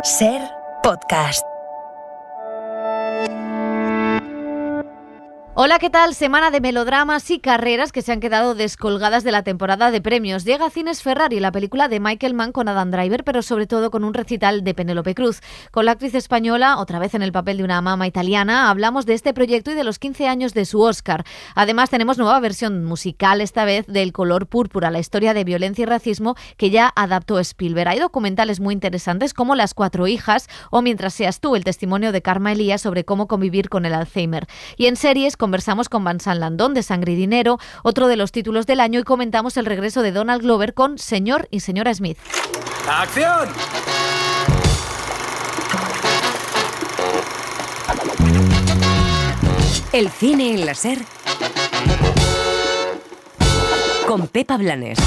Ser podcast. Hola, ¿qué tal? Semana de melodramas y carreras que se han quedado descolgadas de la temporada de premios. Llega a Cines Ferrari, la película de Michael Mann con Adam Driver, pero sobre todo con un recital de Penélope Cruz. Con la actriz española, otra vez en el papel de una mama italiana, hablamos de este proyecto y de los 15 años de su Oscar. Además, tenemos nueva versión musical, esta vez del Color Púrpura, la historia de violencia y racismo que ya adaptó Spielberg. Hay documentales muy interesantes como Las cuatro hijas o Mientras seas tú, el testimonio de Karma Elías sobre cómo convivir con el Alzheimer. Y en series conversamos con Vincent Landon de Sangre y Dinero, otro de los títulos del año, y comentamos el regreso de Donald Glover con Señor y Señora Smith. ¡Acción! El cine en la Ser con Pepa Blanes.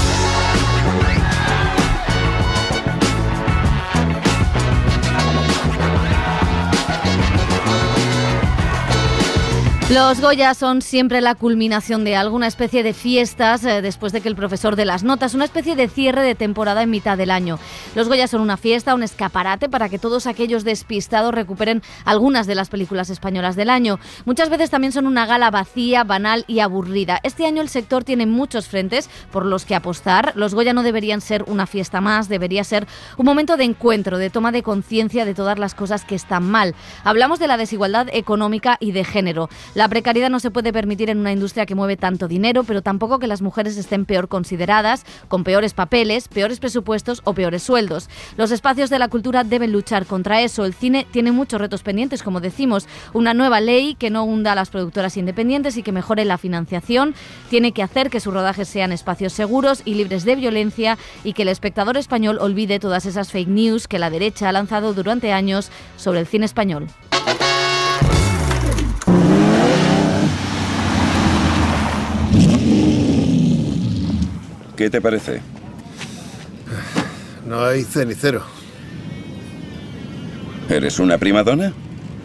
Los Goya son siempre la culminación de algo, una especie de fiestas después de que el profesor dé las notas, una especie de cierre de temporada en mitad del año. Los Goya son una fiesta, un escaparate para que todos aquellos despistados recuperen algunas de las películas españolas del año. Muchas veces también son una gala vacía, banal y aburrida. Este año el sector tiene muchos frentes por los que apostar. Los Goya no deberían ser una fiesta más, debería ser un momento de encuentro, de toma de conciencia de todas las cosas que están mal. Hablamos de la desigualdad económica y de género. La precariedad no se puede permitir en una industria que mueve tanto dinero, pero tampoco que las mujeres estén peor consideradas, con peores papeles, peores presupuestos o peores sueldos. Los espacios de la cultura deben luchar contra eso. El cine tiene muchos retos pendientes, como decimos. Una nueva ley que no hunda a las productoras independientes y que mejore la financiación. Tiene que hacer que sus rodajes sean espacios seguros y libres de violencia y que el espectador español olvide todas esas fake news que la derecha ha lanzado durante años sobre el cine español. ¿Qué te parece? No hay cenicero. ¿Eres una primadona?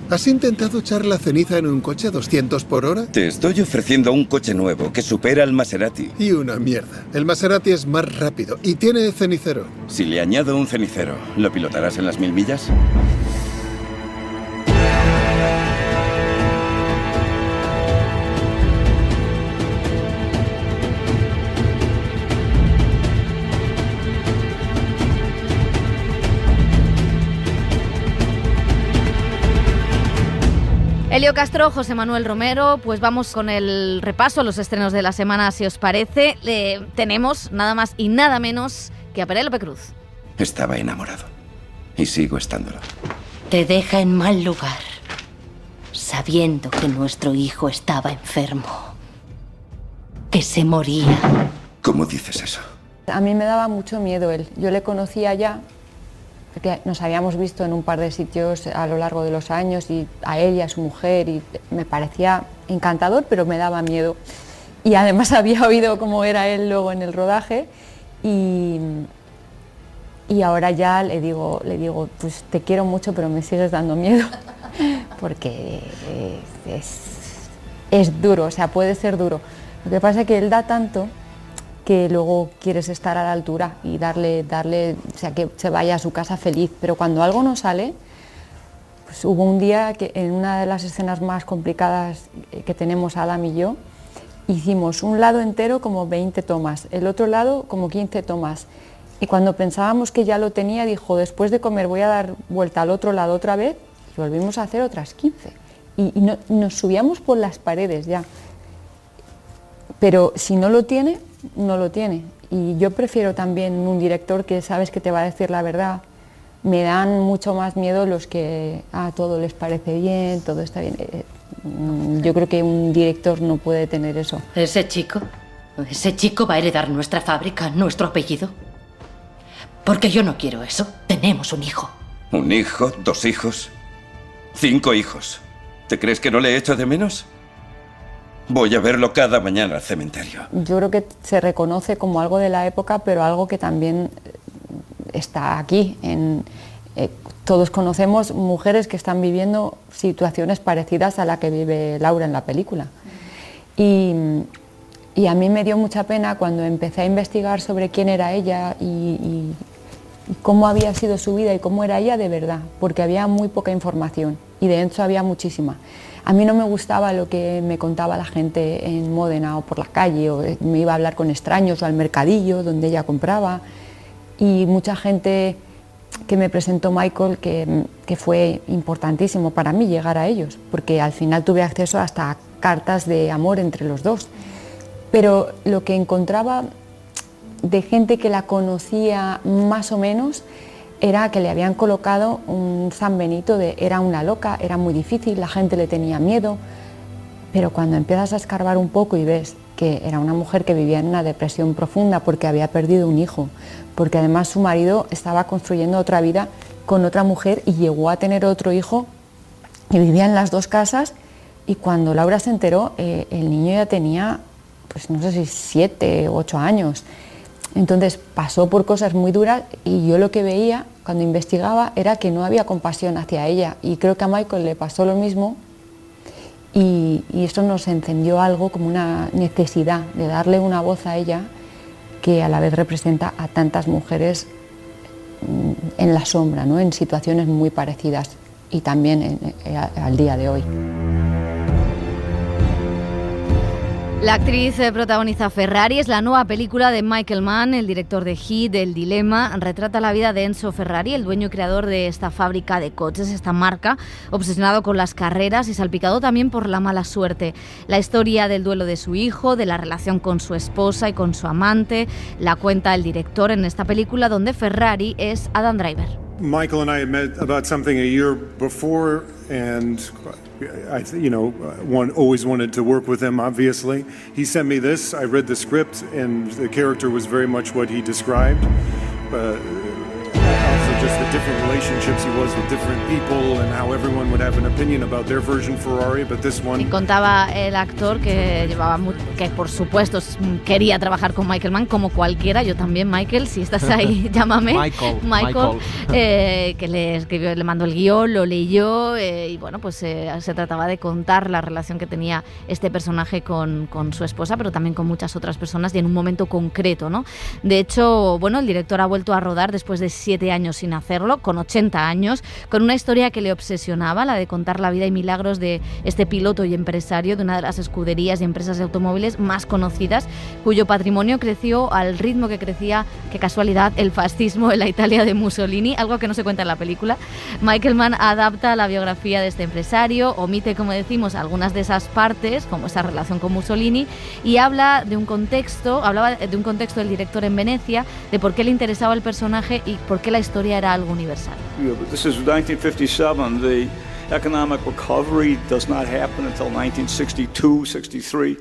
¿Has intentado echar la ceniza en un coche a 200 por hora? Te estoy ofreciendo un coche nuevo que supera al Maserati. Y una mierda. El Maserati es más rápido y tiene cenicero. Si le añado un cenicero, ¿lo pilotarás en las 1000 millas? Elio Castro, José Manuel Romero, pues vamos con el repaso a los estrenos de la semana, si os parece. Tenemos nada más y nada menos que a Penélope Cruz. Estaba enamorado. Y sigo estándolo. Te deja en mal lugar, sabiendo que nuestro hijo estaba enfermo, que se moría. ¿Cómo dices eso? A mí me daba mucho miedo él. Yo le conocía ya, porque nos habíamos visto en un par de sitios a lo largo de los años, y a él y a su mujer, y me parecía encantador, pero me daba miedo. Y además había oído cómo era él luego en el rodaje, y ahora ya le digo, pues te quiero mucho, pero me sigues dando miedo, porque es duro, o sea, puede ser duro. Lo que pasa es que él da tanto que luego quieres estar a la altura y darle, o sea, que se vaya a su casa feliz, pero cuando algo no sale, pues hubo un día que en una de las escenas más complicadas que tenemos Adam y yo, hicimos un lado entero como 20 tomas, el otro lado como 15 tomas, y cuando pensábamos que ya lo tenía, dijo, después de comer voy a dar vuelta al otro lado otra vez, y volvimos a hacer otras 15, y nos subíamos por las paredes ya, pero si no lo tiene, no lo tiene. Y yo prefiero también un director que sabes que te va a decir la verdad. Me dan mucho más miedo los que a todo les parece bien, todo está bien. Yo creo que un director no puede tener eso. Ese chico va a heredar nuestra fábrica, nuestro apellido. Porque yo no quiero eso. Tenemos un hijo. ¿Un hijo? ¿2 hijos? 5 hijos. ¿Te crees que no le echo de menos? Voy a verlo cada mañana al cementerio. Yo creo que se reconoce como algo de la época, pero algo que también está aquí. Todos conocemos mujeres que están viviendo situaciones parecidas a la que vive Laura en la película. Y a mí me dio mucha pena cuando empecé a investigar sobre quién era ella y cómo había sido su vida y cómo era ella de verdad, porque había muy poca información y de hecho había muchísima. A mí no me gustaba lo que me contaba la gente en Módena o por la calle, o me iba a hablar con extraños o al mercadillo donde ella compraba, y mucha gente que me presentó Michael que fue importantísimo para mí llegar a ellos, porque al final tuve acceso hasta a cartas de amor entre los dos. Pero lo que encontraba de gente que la conocía más o menos era que le habían colocado un San Benito de era una loca, era muy difícil, la gente le tenía miedo, pero cuando empiezas a escarbar un poco y ves que era una mujer que vivía en una depresión profunda porque había perdido un hijo, porque además su marido estaba construyendo otra vida con otra mujer y llegó a tener otro hijo y vivía en las dos casas, y cuando Laura se enteró, el niño ya tenía, pues no sé si 7 u 8 años. Entonces pasó por cosas muy duras y yo lo que veía cuando investigaba era que no había compasión hacia ella, y creo que a Michael le pasó lo mismo, y eso nos encendió algo como una necesidad de darle una voz a ella que a la vez representa a tantas mujeres en la sombra, ¿no? En situaciones muy parecidas y también al día de hoy. La actriz protagoniza Ferrari, es la nueva película de Michael Mann, el director de Heat, El Dilema. Retrata la vida de Enzo Ferrari, el dueño y creador de esta fábrica de coches, esta marca, obsesionado con las carreras y salpicado también por la mala suerte. La historia del duelo de su hijo, de la relación con su esposa y con su amante, la cuenta el director en esta película, donde Ferrari es Adam Driver. Michael and I had met about something a year before, and one always wanted to work with him, obviously. He sent me this, I read the script, and the character was very much what he described. Also just the different relationships he was with different people and how everyone would have an opinion about their version Ferrari, but this one... Y contaba el actor que que por supuesto quería trabajar con Michael Mann, como cualquiera, yo también, Michael, si estás ahí, llámame. Michael. Que le escribió, le mandó el guión, lo leyó, y bueno, pues se trataba de contar la relación que tenía este personaje con su esposa, pero también con muchas otras personas y en un momento concreto, ¿no? De hecho, bueno, el director ha vuelto a rodar después de 7 años sin hacerlo, con 80 años, con una historia que le obsesionaba, la de contar la vida y milagros de este piloto y empresario de una de las escuderías y empresas de automóviles más conocidas, cuyo patrimonio creció al ritmo que crecía, qué casualidad, el fascismo en la Italia de Mussolini, algo que no se cuenta en la película. Michael Mann adapta la biografía de este empresario, omite, como decimos, algunas de esas partes, como esa relación con Mussolini, y hablaba de un contexto del director en Venecia, de por qué le interesaba el personaje y por qué la historia era algo universal. This is 1957. The economic recovery does not happen until 1962, 63.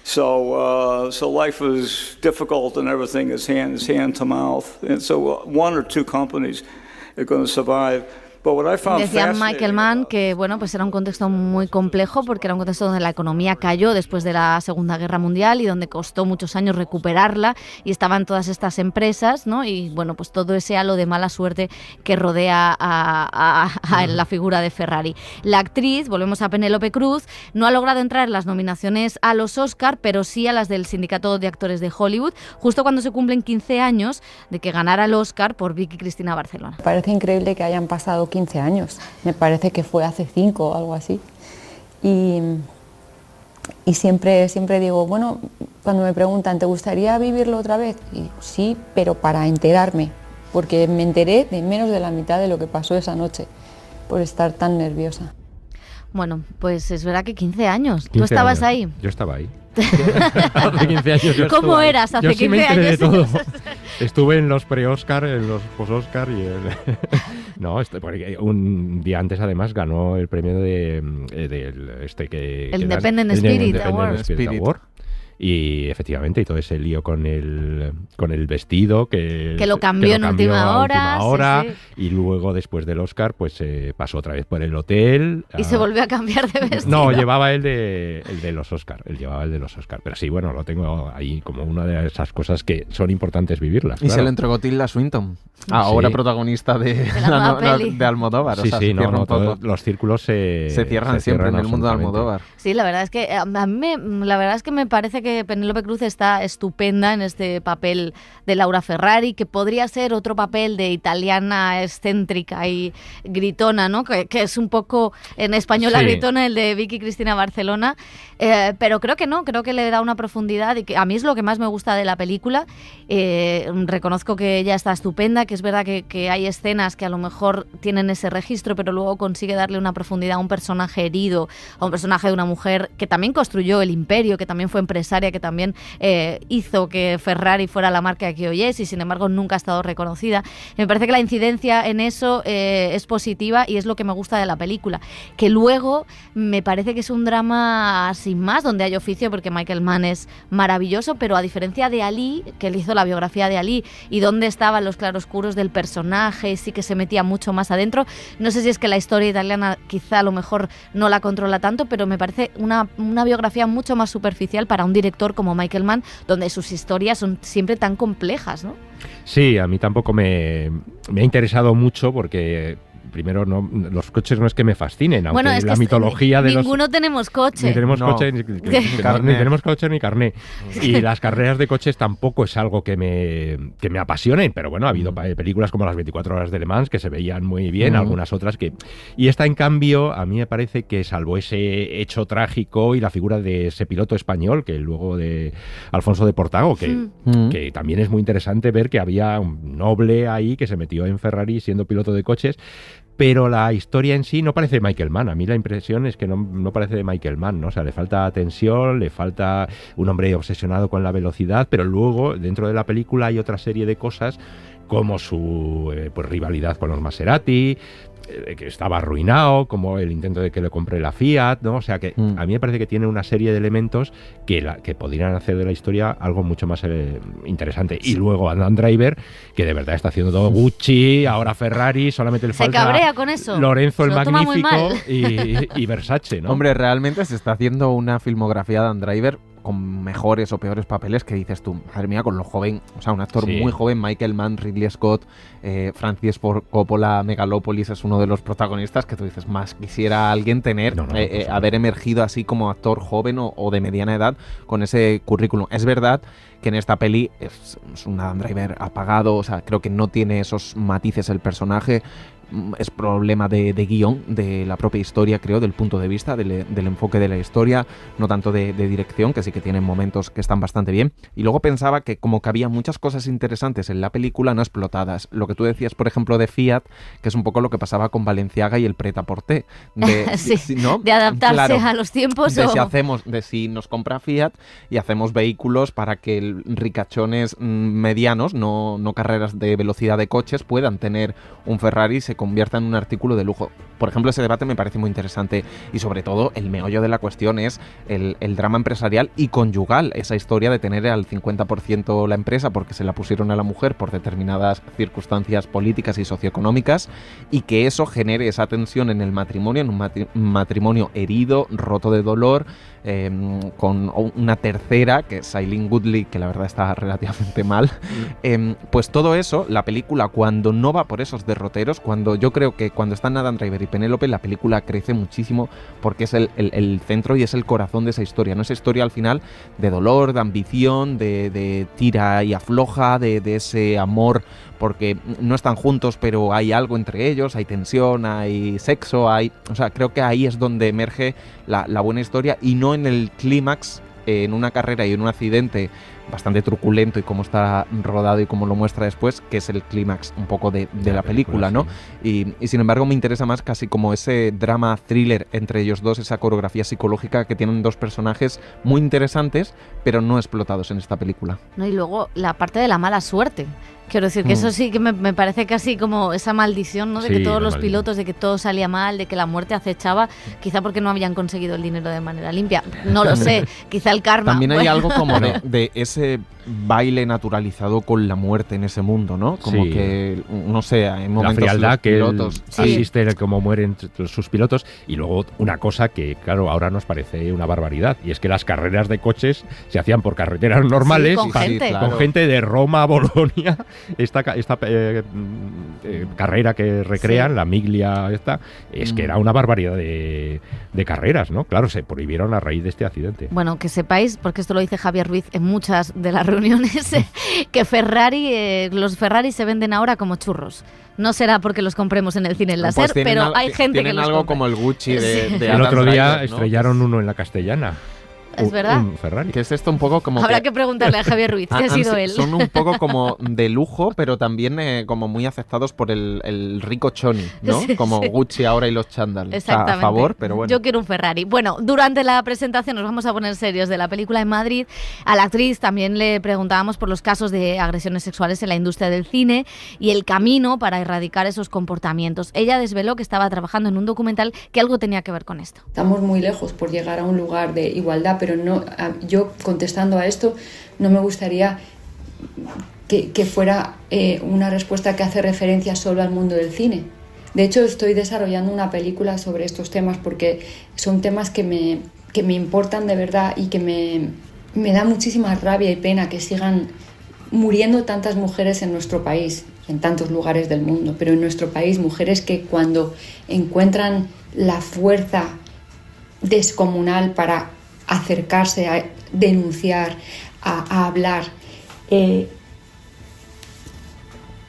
So life is difficult and everything is hand to mouth. And so one or two companies are going to survive. Decía Michael Mann que bueno, pues era un contexto muy complejo, porque era un contexto donde la economía cayó después de la Segunda Guerra Mundial y donde costó muchos años recuperarla, y estaban todas estas empresas, ¿no? Y bueno, pues todo ese halo de mala suerte que rodea a la figura de Ferrari. La actriz, volvemos a Penélope Cruz, no ha logrado entrar en las nominaciones a los Oscar, pero sí a las del Sindicato de Actores de Hollywood, justo cuando se cumplen 15 años de que ganara el Oscar por Vicky Cristina Barcelona. Parece increíble que hayan pasado 15 años, me parece que fue hace 5 o algo así, y siempre digo, bueno, cuando me preguntan, ¿te gustaría vivirlo otra vez? Y sí, pero para enterarme, porque me enteré de menos de la mitad de lo que pasó esa noche, por estar tan nerviosa. Bueno, pues es verdad que 15 años, ¿tú estabas ahí? Yo estaba ahí. Hace 15 años yo ¿Cómo estuve eras hace yo 15 años? De todo. Estuve en los pre-Oscar, en los post-Oscar y no, porque un día antes además ganó el premio del el Independent Spirit Award. Y efectivamente, y todo ese lío con el vestido que lo cambió en última hora. Sí. Y luego, después del Oscar, pues pasó otra vez por el hotel. Y se volvió a cambiar de vestido. No, llevaba el de los Oscar. Él llevaba el de los Oscar. Pero sí, bueno, lo tengo ahí como una de esas cosas que son importantes vivirlas. Y claro. se lo entregó Tilda Swinton, ahora protagonista de Almodóvar. Sí, sí, no, todos los círculos se cierran siempre en el mundo de Almodóvar. Sí, la verdad es que la verdad es que me parece que Penélope Cruz está estupenda en este papel de Laura Ferrari, que podría ser otro papel de italiana excéntrica y gritona, ¿no? Que es un poco en español la gritona, el de Vicky Cristina Barcelona, pero creo que no, creo que le da una profundidad y que a mí es lo que más me gusta de la película. Reconozco que ella está estupenda, que es verdad que hay escenas que a lo mejor tienen ese registro, pero luego consigue darle una profundidad a un personaje herido, a un personaje de una mujer que también construyó el imperio, que también fue empresaria, que también hizo que Ferrari fuera la marca que hoy es y sin embargo nunca ha estado reconocida. Me parece que la incidencia en eso es positiva y es lo que me gusta de la película, que luego me parece que es un drama sin más, donde hay oficio, porque Michael Mann es maravilloso, pero a diferencia de Ali, que él hizo la biografía de Ali y donde estaban los claroscuros del personaje, sí que se metía mucho más adentro. No sé si es que la historia italiana quizá a lo mejor no la controla tanto, pero me parece una biografía mucho más superficial para un director como Michael Mann, donde sus historias son siempre tan complejas, ¿no? Sí, a mí tampoco me ha interesado mucho porque... Primero, los coches no es que me fascinen, aunque bueno, es que la mitología de ninguno tenemos coche. Ni tenemos coche, ni tenemos coche ni carné. Y las carreras de coches tampoco es algo que me apasionen, pero bueno, ha habido películas como Las 24 horas de Le Mans que se veían muy bien, algunas otras que... Y esta, en cambio, a mí me parece que salvo ese hecho trágico y la figura de ese piloto español, que luego de Alfonso de Portago, que también es muy interesante ver que había un noble ahí que se metió en Ferrari siendo piloto de coches. Pero la historia en sí no parece de Michael Mann. A mí la impresión es que no parece de Michael Mann, ¿no? O sea, le falta tensión, le falta un hombre obsesionado con la velocidad, pero luego, dentro de la película, hay otra serie de cosas como su rivalidad con los Maserati, que estaba arruinado, como el intento de que le compre la Fiat, ¿no? O sea que a mí me parece que tiene una serie de elementos que podrían hacer de la historia algo mucho más interesante. Y luego Adam Driver, que de verdad está haciendo todo Gucci, ahora Ferrari, solamente le falta... Se cabrea con eso. Lorenzo el Magnífico y Versace, ¿no? Hombre, realmente se está haciendo una filmografía de Adam Driver con mejores o peores papeles que dices tú, madre mía, con lo joven, o sea, un actor muy joven, Michael Mann, Ridley Scott, Francis Ford Coppola, Megalopolis es uno de los protagonistas que tú dices, más quisiera alguien tener, haber emergido así como actor joven o de mediana edad con ese currículum. Es verdad que en esta peli es un Adam Driver apagado, o sea, creo que no tiene esos matices el personaje. Es problema de guión, de la propia historia, creo, del punto de vista, del enfoque de la historia, no tanto de dirección, que sí que tienen momentos que están bastante bien. Y luego pensaba que como que había muchas cosas interesantes en la película no explotadas. Lo que tú decías, por ejemplo, de Fiat, que es un poco lo que pasaba con Balenciaga y el Pret-a-Porter. De adaptarse a los tiempos. Si nos compra Fiat y hacemos vehículos para que ricachones medianos, no carreras de velocidad de coches, puedan tener un Ferrari y se convierta en un artículo de lujo. Por ejemplo, ese debate me parece muy interesante y sobre todo el meollo de la cuestión es el drama empresarial y conyugal, esa historia de tener al 50% la empresa porque se la pusieron a la mujer por determinadas circunstancias políticas y socioeconómicas y que eso genere esa tensión en el matrimonio, en un matrimonio herido, roto de dolor, con una tercera, que es Shailene Woodley, que la verdad está relativamente mal. Pues todo eso, la película, cuando no va por esos derroteros, yo creo que cuando están Adam Driver y Penélope, la película crece muchísimo porque es el centro y es el corazón de esa historia, ¿no? Esa historia al final de dolor, de ambición, de tira y afloja, de ese amor, porque no están juntos, pero hay algo entre ellos, hay tensión, hay sexo, o sea, creo que ahí es donde emerge la buena historia y no en el clímax, en una carrera y en un accidente bastante truculento y cómo está rodado y cómo lo muestra después, que es el clímax un poco de la película, ¿no? Sí. Y sin embargo me interesa más casi como ese drama thriller entre ellos dos, esa coreografía psicológica que tienen dos personajes muy interesantes, pero no explotados en esta película. No, y luego la parte de la mala suerte. Quiero decir que eso sí que me parece casi como esa maldición, ¿no? De que todos los pilotos, de que todo salía mal, de que la muerte acechaba, quizá porque no habían conseguido el dinero de manera limpia. No lo sé, quizá el karma. También hay algo como de ese baile naturalizado con la muerte en ese mundo, ¿no? Como Sí. que, no sé, en momentos La frialdad los que pilotos... asiste como mueren sus pilotos. Y luego una cosa que, claro, ahora nos parece una barbaridad, y es que las carreras de coches se hacían por carreteras normales, con gente. claro. con gente de Roma a Bolonia. Esta carrera que recrean, la Miglia esta, es que era una barbaridad de carreras, ¿no? Claro, se prohibieron a raíz de este accidente. Bueno, que sepáis, porque esto lo dice Javier Ruiz en muchas de las reuniones, que los Ferrari se venden ahora como churros. No será porque los compremos en el cine en láser, Pues pero hay gente que tienen los algo compra. como el Gucci de Sí. El Adam otro día Driver, ¿no? estrellaron uno en la Castellana. ¿Es verdad? Un Ferrari. Que es esto un poco como Habrá que preguntarle a Javier Ruiz, que ha sido él. Son un poco como de lujo, pero también como muy aceptados por el rico choni, ¿no? Sí, como sí. Gucci ahora y los chándal. Exactamente. A favor, pero bueno. Yo quiero un Ferrari. Bueno, durante la presentación nos vamos a poner serios de la película en Madrid. A la actriz también le preguntábamos por los casos de agresiones sexuales en la industria del cine y el camino para erradicar esos comportamientos. Ella desveló que estaba trabajando en un documental que algo tenía que ver con esto. Estamos muy lejos por llegar a un lugar de igualdad, pero no, yo contestando a esto no me gustaría que fuera una respuesta que hace referencia solo al mundo del cine. De hecho, estoy desarrollando una película sobre estos temas porque son temas que me importan de verdad y que me da muchísima rabia y pena que sigan muriendo tantas mujeres en nuestro país, en tantos lugares del mundo, pero en nuestro país, mujeres que cuando encuentran la fuerza descomunal para acercarse a denunciar, a hablar,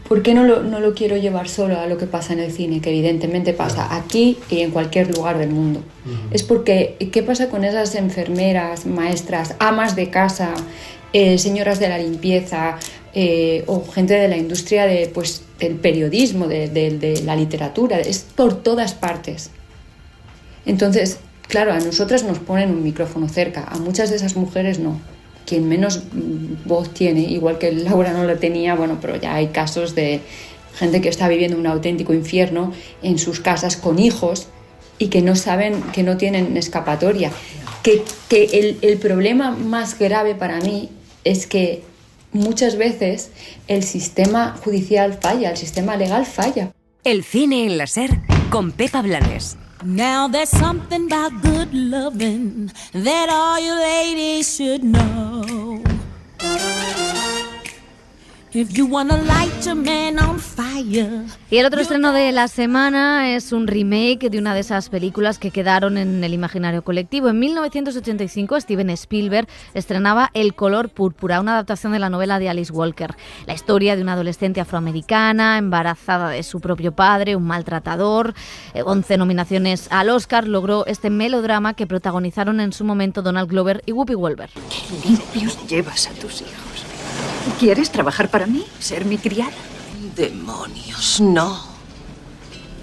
¿por qué no lo quiero llevar solo a lo que pasa en el cine? Que evidentemente pasa aquí y en cualquier lugar del mundo. Es porque, ¿qué pasa con esas enfermeras, maestras, amas de casa, señoras de la limpieza o gente de la industria del periodismo, de la literatura? Es por todas partes. Entonces, claro, a nosotras nos ponen un micrófono cerca, a muchas de esas mujeres no. Quien menos voz tiene, igual que Laura no la tenía, bueno, pero ya hay casos de gente que está viviendo un auténtico infierno en sus casas con hijos y que no saben, que no tienen escapatoria. Que el problema más grave para mí es que muchas veces el sistema judicial falla, el sistema legal falla. El cine en la SER con Pepa Blanes. Now there's something about good loving that all you ladies should know. If you wanna light your man on fire. Y el otro estreno de la semana es un remake de una de esas películas que quedaron en el imaginario colectivo. En 1985, Steven Spielberg estrenaba El color púrpura, una adaptación de la novela de Alice Walker. La historia de una adolescente afroamericana embarazada de su propio padre, un maltratador. 11 nominaciones al Oscar logró este melodrama que protagonizaron en su momento Donald Glover y Whoopi Goldberg. ¿Qué limpios llevas a tus hijos? ¿Quieres trabajar para mí? ¿Ser mi criada? Demonios, no.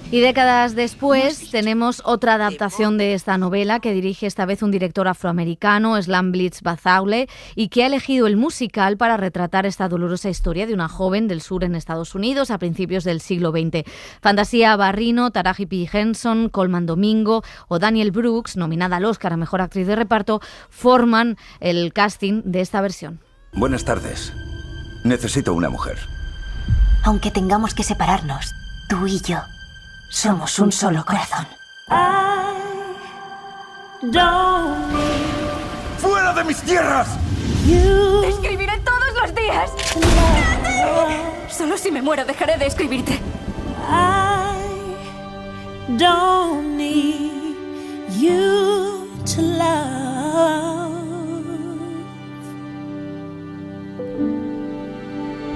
Y décadas después tenemos otra adaptación de esta novela que dirige esta vez un director afroamericano, Slam Blitz Bazaule, y que ha elegido el musical para retratar esta dolorosa historia de una joven del sur en Estados Unidos a principios del siglo XX. Fantasía Barrino, Taraji P. Henson, Colman Domingo o Daniel Brooks, nominada al Oscar a Mejor Actriz de Reparto, forman el casting de esta versión. Buenas tardes. Necesito una mujer. Aunque tengamos que separarnos, tú y yo somos un solo corazón. ¡Fuera de mis tierras! Te escribiré todos los días. Solo si me muero dejaré de escribirte. I don't need you to love.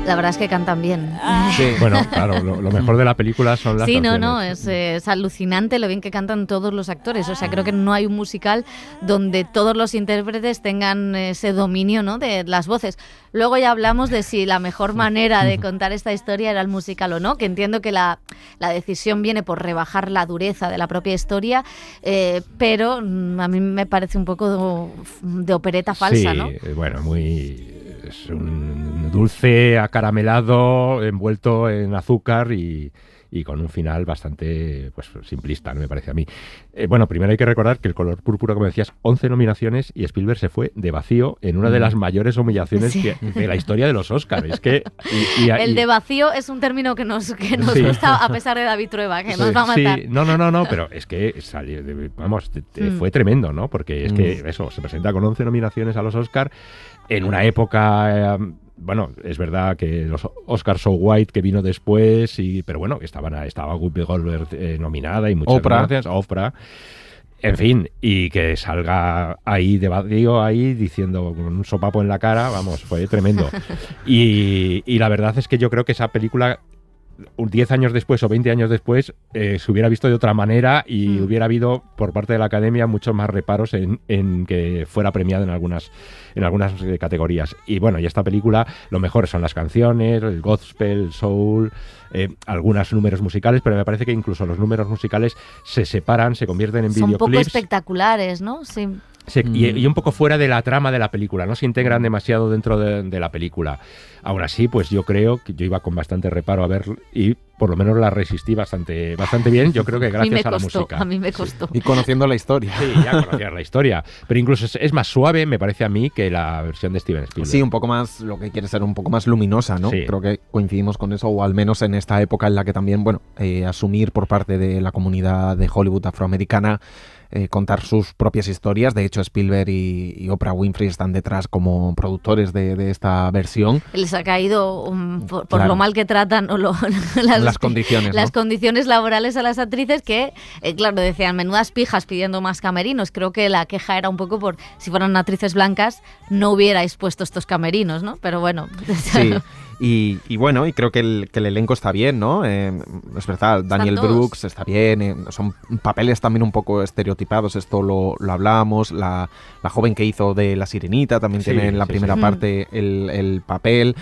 La verdad es que cantan bien. Sí. Bueno, claro, lo mejor de la película son las canciones. Es alucinante lo bien que cantan todos los actores. O sea, creo que no hay un musical donde todos los intérpretes tengan ese dominio, ¿no?, de las voces. Luego ya hablamos de si la mejor manera de contar esta historia era el musical o no, que entiendo que la decisión viene por rebajar la dureza de la propia historia, pero a mí me parece un poco de opereta falsa, ¿no? Sí, bueno, es un dulce acaramelado envuelto en azúcar y y con un final bastante pues simplista, ¿no? Me parece a mí. Bueno, primero hay que recordar que El color púrpura, como decías, 11 nominaciones y Spielberg se fue de vacío en una de las mayores humillaciones de la historia de los Oscars. Es que el de vacío es un término que nos gusta, a pesar de David Trueba, que nos va a matar. Sí, no, pero es que fue tremendo, ¿no? Porque es que eso, se presenta con 11 nominaciones a los Oscars en una época... Bueno, es verdad que los Oscars So White, que vino después, pero bueno, estaba Whoopi Goldberg nominada y muchas nominaciones, Oprah. En fin, y que salga ahí de vacío, ahí diciendo con un sopapo en la cara, vamos, fue tremendo. Y la verdad es que yo creo que esa película, 10 años después o 20 años después, se hubiera visto de otra manera y hubiera habido por parte de la Academia muchos más reparos en que fuera premiada en algunas categorías. Y bueno, y esta película, lo mejor son las canciones, el gospel, el soul, algunos números musicales, pero me parece que incluso los números musicales se separan, se convierten en videoclips. Son poco espectaculares, ¿no? Sí. Y un poco fuera de la trama de la película, no se integran demasiado dentro de la película. Aún así, pues yo creo que yo iba con bastante reparo a ver y por lo menos la resistí bastante bien. Yo creo que gracias a la música. A mí me costó. Y conociendo la historia. Sí, ya conocías la historia. Pero incluso es más suave, me parece a mí, que la versión de Steven Spielberg. Sí, un poco más, lo que quiere ser un poco más luminosa, ¿no? Sí. Creo que coincidimos con eso, o al menos en esta época en la que también, bueno, asumir por parte de la comunidad de Hollywood afroamericana contar sus propias historias. De hecho, Spielberg y Oprah Winfrey están detrás como productores de esta versión. Les ha caído por lo mal que tratan o las condiciones, las condiciones laborales a las actrices que, claro, decían menudas pijas pidiendo más camerinos. Creo que la queja era un poco por si fueran actrices blancas no hubierais puesto estos camerinos, ¿no? Pero bueno. Sí. Y bueno, y creo que el elenco está bien, ¿no? Es verdad, Daniel Brooks está bien, son papeles también un poco estereotipados, esto lo hablábamos, la joven que hizo de La Sirenita también tiene en la primera parte el papel,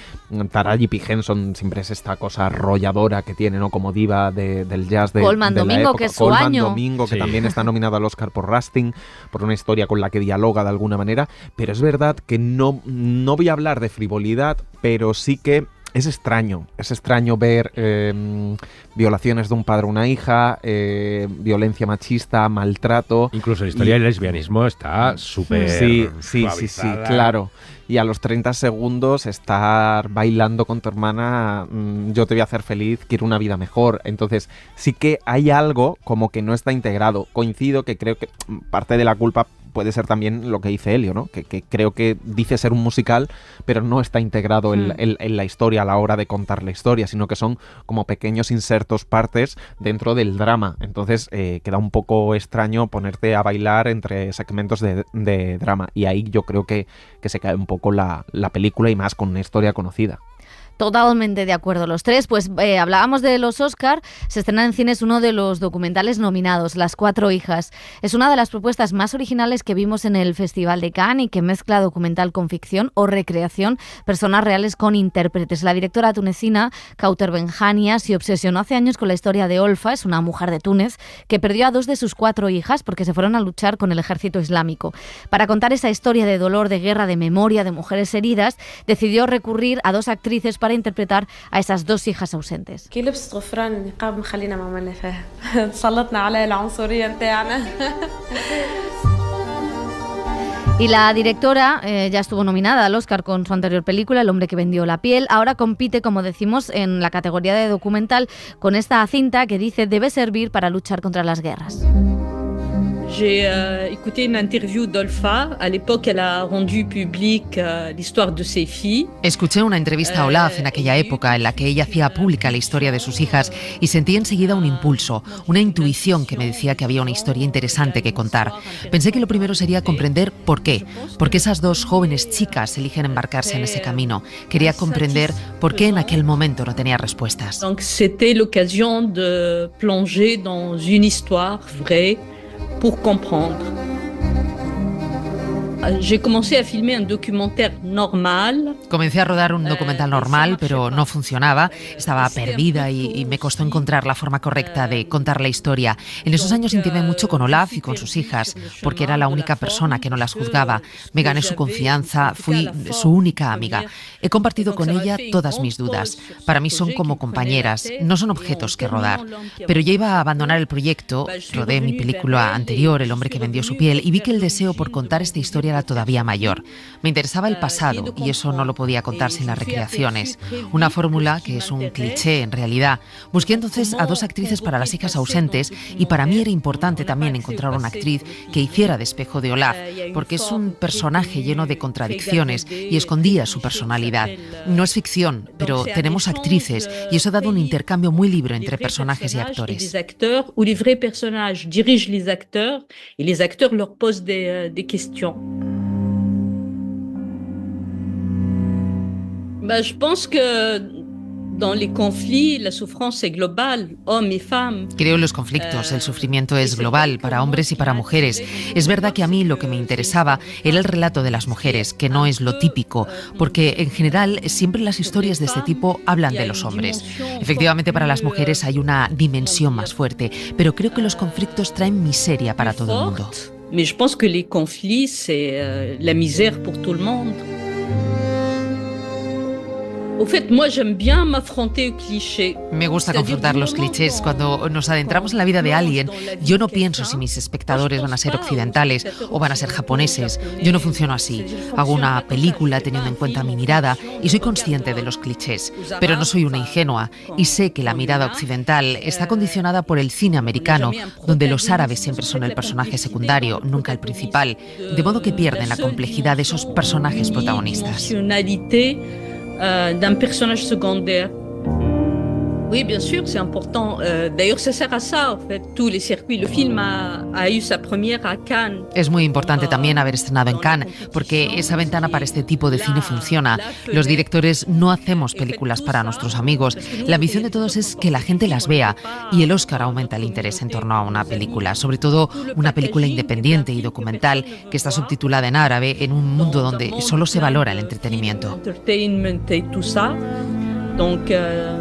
Taraji P. Henson siempre es esta cosa arrolladora que tiene, ¿no? Como diva del jazz de Colman de la Domingo, época. que es su año. Domingo, que también está nominado al Oscar por Rustin, por una historia con la que dialoga de alguna manera, pero es verdad que no voy a hablar de frivolidad, pero sí que es extraño ver violaciones de un padre a una hija, violencia machista, maltrato. Incluso la historia del lesbianismo está súper Sí, claro. Y a los 30 segundos estar bailando con tu hermana, yo te voy a hacer feliz, quiero una vida mejor. Entonces sí que hay algo como que no está integrado. Coincido que creo que parte de la culpa puede ser también lo que dice Elio, ¿no? Que creo que dice ser un musical, pero no está integrado en la historia a la hora de contar la historia, sino que son como pequeños insertos, partes dentro del drama. Entonces queda un poco extraño ponerte a bailar entre segmentos de drama. Y ahí yo creo que se cae un poco la película, y más con una historia conocida. Totalmente de acuerdo los tres. Pues hablábamos de los Oscar, se estrena en cines uno de los documentales nominados, Las cuatro hijas. Es una de las propuestas más originales que vimos en el Festival de Cannes y que mezcla documental con ficción o recreación, personas reales con intérpretes. La directora tunecina Kauter Benhania se obsesionó hace años con la historia de Olfa, es una mujer de Túnez que perdió a 2 de sus 4 hijas porque se fueron a luchar con el ejército islámico. Para contar esa historia de dolor, de guerra, de memoria, de mujeres heridas, decidió recurrir a 2 actrices para interpretar a esas 2 hijas ausentes. Y la directora ya estuvo nominada al Oscar con su anterior película, El hombre que vendió la piel. Ahora compite, como decimos, en la categoría de documental con esta cinta que dice debe servir para luchar contra las guerras. J'ai écouté une interview d'Olfa. À l'époque, elle a rendu publique l'histoire de ses filles. Escuché una entrevista a Olaf en aquella época en la que ella hacía pública la historia de sus hijas y sentí enseguida un impulso, una intuición que me decía que había una historia interesante que contar. Pensé que lo primero sería comprender por qué esas 2 jóvenes chicas eligen embarcarse en ese camino. Quería comprender por qué en aquel momento no tenía respuestas. Donc c'était l'occasion de plonger dans une histoire vraie pour comprendre. J'ai commencé à filmer un documentaire normal. Comencé a rodar un documental normal, pero no funcionaba. Estaba perdida y me costó encontrar la forma correcta de contar la historia. En esos años intimé mucho con Olaf y con sus hijas, porque era la única persona que no las juzgaba. Me gané su confianza, fui su única amiga. He compartido con ella todas mis dudas. Para mí son como compañeras, no son objetos que rodar. Pero ya iba a abandonar el proyecto, rodé mi película anterior, El hombre que vendió su piel, y vi que el deseo por contar esta historia era todavía mayor. Me interesaba el pasado y eso no lo podía contar sin las recreaciones. Una fórmula que es un cliché en realidad. Busqué entonces a 2 actrices para las hijas ausentes y para mí era importante también encontrar una actriz que hiciera de espejo de Olaf, porque es un personaje lleno de contradicciones y escondía su personalidad. No es ficción, pero tenemos actrices y eso ha dado un intercambio muy libre entre personajes y actores. Où les vrais personnages dirigent les acteurs et les acteurs leur posent des questions. Je pense que dans les conflits, la souffrance est globale, hommes et femmes. Creo en los conflictos, el sufrimiento es global para hombres y para mujeres. Es verdad que a mí lo que me interesaba era el relato de las mujeres, que no es lo típico, porque en general siempre las historias de este tipo hablan de los hombres. Efectivamente, para las mujeres hay una dimensión más fuerte, pero creo que los conflictos traen miseria para todo el mundo. Mais je pense que les conflits, c'est la misère pour tout le monde. Au fait, moi, j'aime bien m'affronter aux clichés. Me gusta confrontar los clichés. Cuando nos adentramos en la vida de alguien, yo no pienso si mis espectadores van a ser occidentales o van a ser japoneses. Yo no funciono así. Hago una película teniendo en cuenta mi mirada y soy consciente de los clichés. Pero no soy una ingenua y sé que la mirada occidental está condicionada por el cine americano, donde los árabes siempre son el personaje secundario, nunca el principal, de modo que pierden la complejidad de esos personajes protagonistas. D'un personnage secondaire. Oui, bien sûr, c'est important. D'ailleurs, ça sert à ça, en fait, tous les circuits. Le film a eu sa première à Cannes. Es muy importante también haber estrenado en Cannes, porque esa ventana para este tipo de cine funciona. Los directores no hacemos películas para nuestros amigos. La ambición de todos es que la gente las vea, y el Oscar aumenta el interés en torno a una película, sobre todo una película independiente y documental que está subtitulada en árabe en un mundo donde solo se valora el entretenimiento. Entertainment et tout ça. Donc,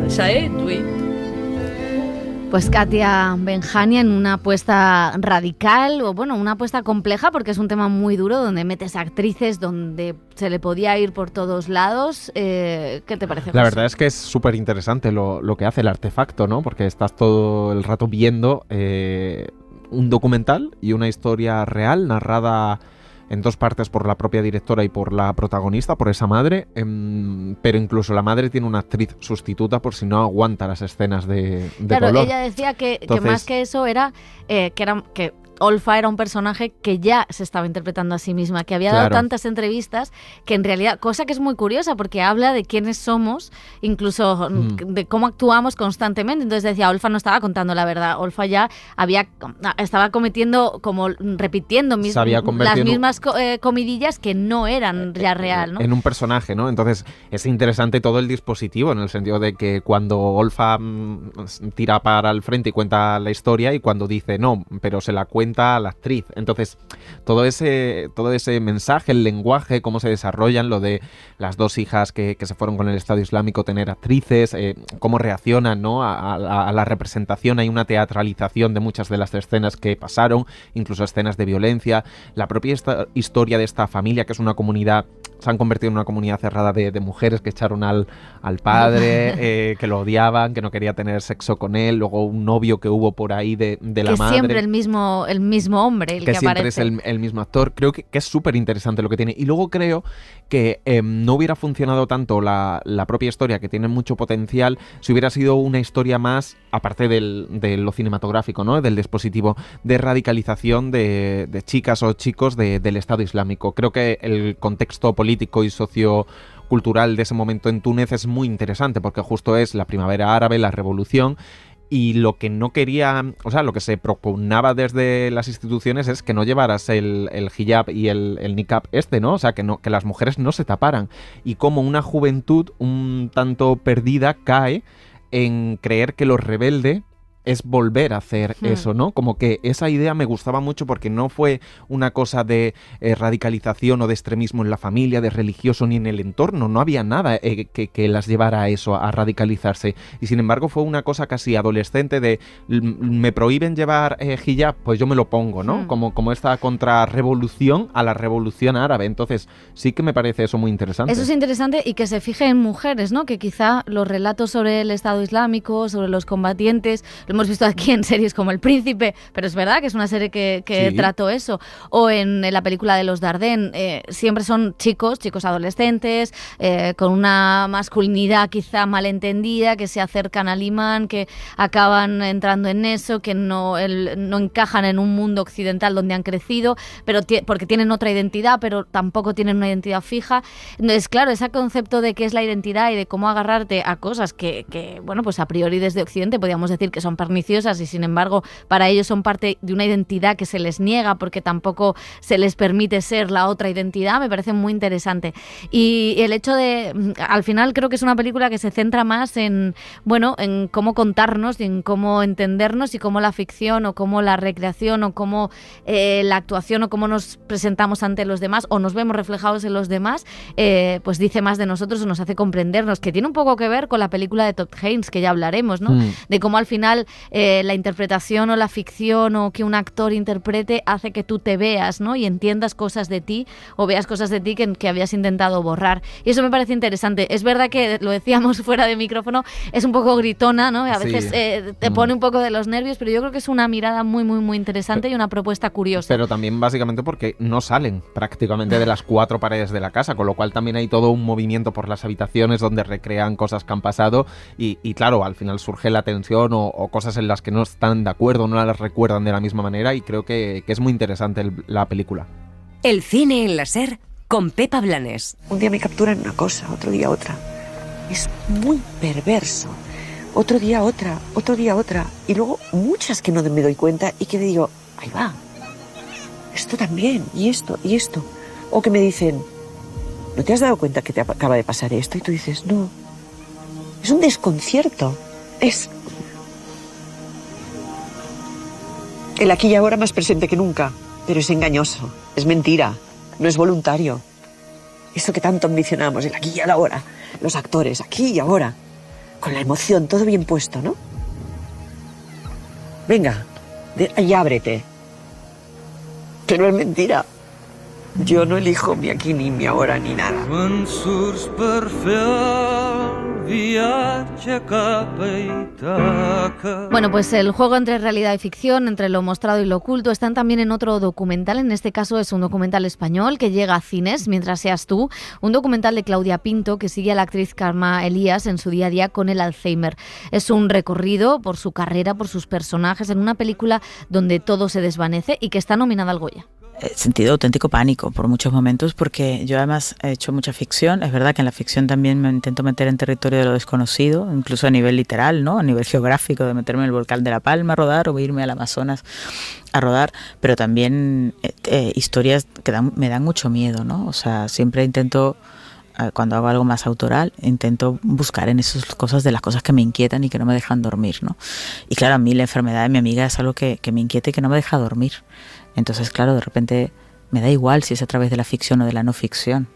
ça aide, oui. Pues Katia Benjania en una apuesta radical, o bueno, una apuesta compleja porque es un tema muy duro, donde metes actrices, donde se le podía ir por todos lados. ¿Qué te parece, José? La verdad es que es súper interesante lo que hace el artefacto, ¿no? Porque estás todo el rato viendo un documental y una historia real narrada en 2 partes por la propia directora y por la protagonista, por esa madre, pero incluso la madre tiene una actriz sustituta por si no aguanta las escenas de claro, color. Ella decía que más que eso era que Olfa era un personaje que ya se estaba interpretando a sí misma, que había dado tantas entrevistas que en realidad, cosa que es muy curiosa porque habla de quiénes somos, incluso de cómo actuamos constantemente. Entonces decía, Olfa no estaba contando la verdad, Olfa ya estaba cometiendo, como repitiendo las mismas comidillas que no eran ya real, ¿no? En un personaje, ¿no? Entonces es interesante todo el dispositivo, en el sentido de que cuando Olfa tira para el frente y cuenta la historia, y cuando dice no, pero se la cuenta a la actriz. Entonces, todo ese mensaje, el lenguaje, cómo se desarrollan, lo de las 2 hijas que se fueron con el Estado Islámico, tener actrices, cómo reaccionan, ¿no? a la representación. Hay una teatralización de muchas de las escenas que pasaron, incluso escenas de violencia. La propia historia de esta familia, que es una comunidad, se han convertido en una comunidad cerrada de mujeres que echaron al padre, que lo odiaban, que no quería tener sexo con él, luego un novio que hubo por ahí de la madre. Siempre el mismo hombre el que siempre aparece. Es el mismo actor. Creo que es súper interesante lo que tiene. Y luego creo que no hubiera funcionado tanto la propia historia, que tiene mucho potencial, si hubiera sido una historia más, aparte de lo cinematográfico, ¿no? Del dispositivo de radicalización de chicas o chicos del Estado Islámico. Creo que el contexto político y sociocultural de ese momento en Túnez es muy interesante, porque justo es la primavera árabe, la revolución. Y lo que no quería, o sea, lo que se propugnaba desde las instituciones es que no llevaras el hijab y el niqab ¿no? O sea, que las mujeres no se taparan. Y como una juventud un tanto perdida cae en creer que lo rebelde es volver a hacer eso, ¿no? Como que esa idea me gustaba mucho porque no fue una cosa de radicalización o de extremismo en la familia, de religioso ni en el entorno, no había nada que las llevara a eso, a radicalizarse, y sin embargo fue una cosa casi adolescente de me prohíben llevar hijab, pues yo me lo pongo, ¿no? Como esta contrarrevolución a la revolución árabe. Entonces sí que me parece eso muy interesante. Eso es interesante, y que se fije en mujeres, ¿no? Que quizá los relatos sobre el Estado Islámico, sobre los combatientes, lo hemos visto aquí en series como El Príncipe, pero es verdad que es una serie que Sí. trató eso, o en la película de los Dardenne, siempre son chicos adolescentes, con una masculinidad quizá malentendida, que se acercan al imán, que acaban entrando en eso, que no encajan en un mundo occidental donde han crecido, pero porque tienen otra identidad, pero tampoco tienen una identidad fija. Entonces, claro, ese concepto de qué es la identidad y de cómo agarrarte a cosas que bueno, pues a priori desde Occidente podríamos decir que son perniciosas, y sin embargo para ellos son parte de una identidad que se les niega porque tampoco se les permite ser la otra identidad, me parece muy interesante. Y el hecho de, al final creo que es una película que se centra más en cómo contarnos y en cómo entendernos, y cómo la ficción o cómo la recreación o cómo la actuación o cómo nos presentamos ante los demás o nos vemos reflejados en los demás, pues dice más de nosotros o nos hace comprendernos, que tiene un poco que ver con la película de Todd Haynes, que ya hablaremos, ¿no? De cómo al final la interpretación o la ficción o que un actor interprete hace que tú te veas, ¿no? Y entiendas cosas de ti o veas cosas de ti que habías intentado borrar. Y eso me parece interesante. Es verdad que, lo decíamos fuera de micrófono, es un poco gritona, ¿no? A veces te pone un poco de los nervios, pero yo creo que es una mirada muy, muy, muy interesante y una propuesta curiosa. Pero también básicamente porque no salen prácticamente de las 4 paredes de la casa, con lo cual también hay todo un movimiento por las habitaciones donde recrean cosas que han pasado y claro, al final surge la tensión o cosas en las que no están de acuerdo, no las recuerdan de la misma manera, y creo que es muy interesante la película. El cine en la SER con Pepa Blanes. Un día me capturan una cosa, otro día otra. Es muy perverso. Otro día otra, otro día otra. Y luego muchas que no me doy cuenta y que digo, ahí va. Esto también, y esto, y esto. O que me dicen, ¿no te has dado cuenta que te acaba de pasar esto? Y tú dices, no. Es un desconcierto. Es el aquí y ahora más presente que nunca. Pero es engañoso, es mentira, no es voluntario. Eso que tanto ambicionamos, el aquí y el ahora. Los actores, aquí y ahora. Con la emoción, todo bien puesto, ¿no? Venga, y ábrete. Pero es mentira. Yo no elijo mi aquí, ni mi ahora, ni nada. Bueno, pues el juego entre realidad y ficción, entre lo mostrado y lo oculto, están también en otro documental. En este caso es un documental español que llega a cines, Mientras seas tú, un documental de Claudia Pinto que sigue a la actriz Karma Elías en su día a día con el Alzheimer. Es un recorrido por su carrera, por sus personajes, en una película donde todo se desvanece y que está nominada al Goya. He sentido auténtico pánico por muchos momentos, porque yo además he hecho mucha ficción. Es verdad que en la ficción también me intento meter en territorio de lo desconocido, incluso a nivel literal, ¿no? A nivel geográfico, de meterme en el volcán de La Palma a rodar o irme al Amazonas a rodar, pero también historias que me dan mucho miedo, ¿no? O sea, siempre intento, cuando hago algo más autoral, intento buscar en esas cosas de las cosas que me inquietan y que no me dejan dormir, ¿no? Y claro, a mí la enfermedad de mi amiga es algo que me inquieta y que no me deja dormir. Entonces, claro, de repente me da igual si es a través de la ficción o de la no ficción.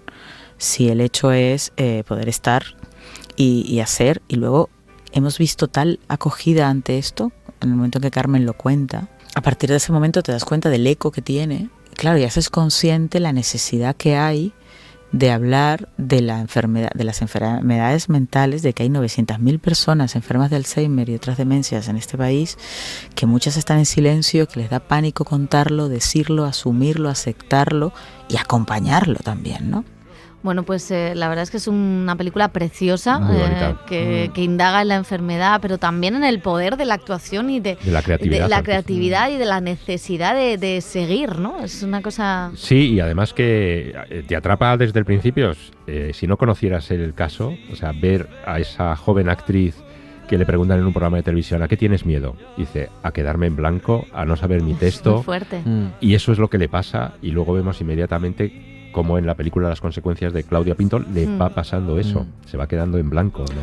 Si el hecho es poder estar y hacer, y luego hemos visto tal acogida ante esto, en el momento en que Carmen lo cuenta, a partir de ese momento te das cuenta del eco que tiene. Claro, y haces consciente la necesidad que hay de hablar de la enfermedad, de las enfermedades mentales, de que hay 900.000 personas enfermas de Alzheimer y otras demencias en este país, que muchas están en silencio, que les da pánico contarlo, decirlo, asumirlo, aceptarlo y acompañarlo también, ¿no? Bueno, pues la verdad es que es una película preciosa, que indaga en la enfermedad, pero también en el poder de la actuación y de la creatividad, y de la necesidad de seguir, ¿no? Es una cosa... Sí, y además que te atrapa desde el principio. Si no conocieras el caso, o sea, ver a esa joven actriz que le preguntan en un programa de televisión, ¿a qué tienes miedo? Dice, a quedarme en blanco, a no saber mi texto. Muy fuerte. Y eso es lo que le pasa, y luego vemos inmediatamente como en la película Las consecuencias de Claudia Pinto le va pasando eso, se va quedando en blanco, ¿no?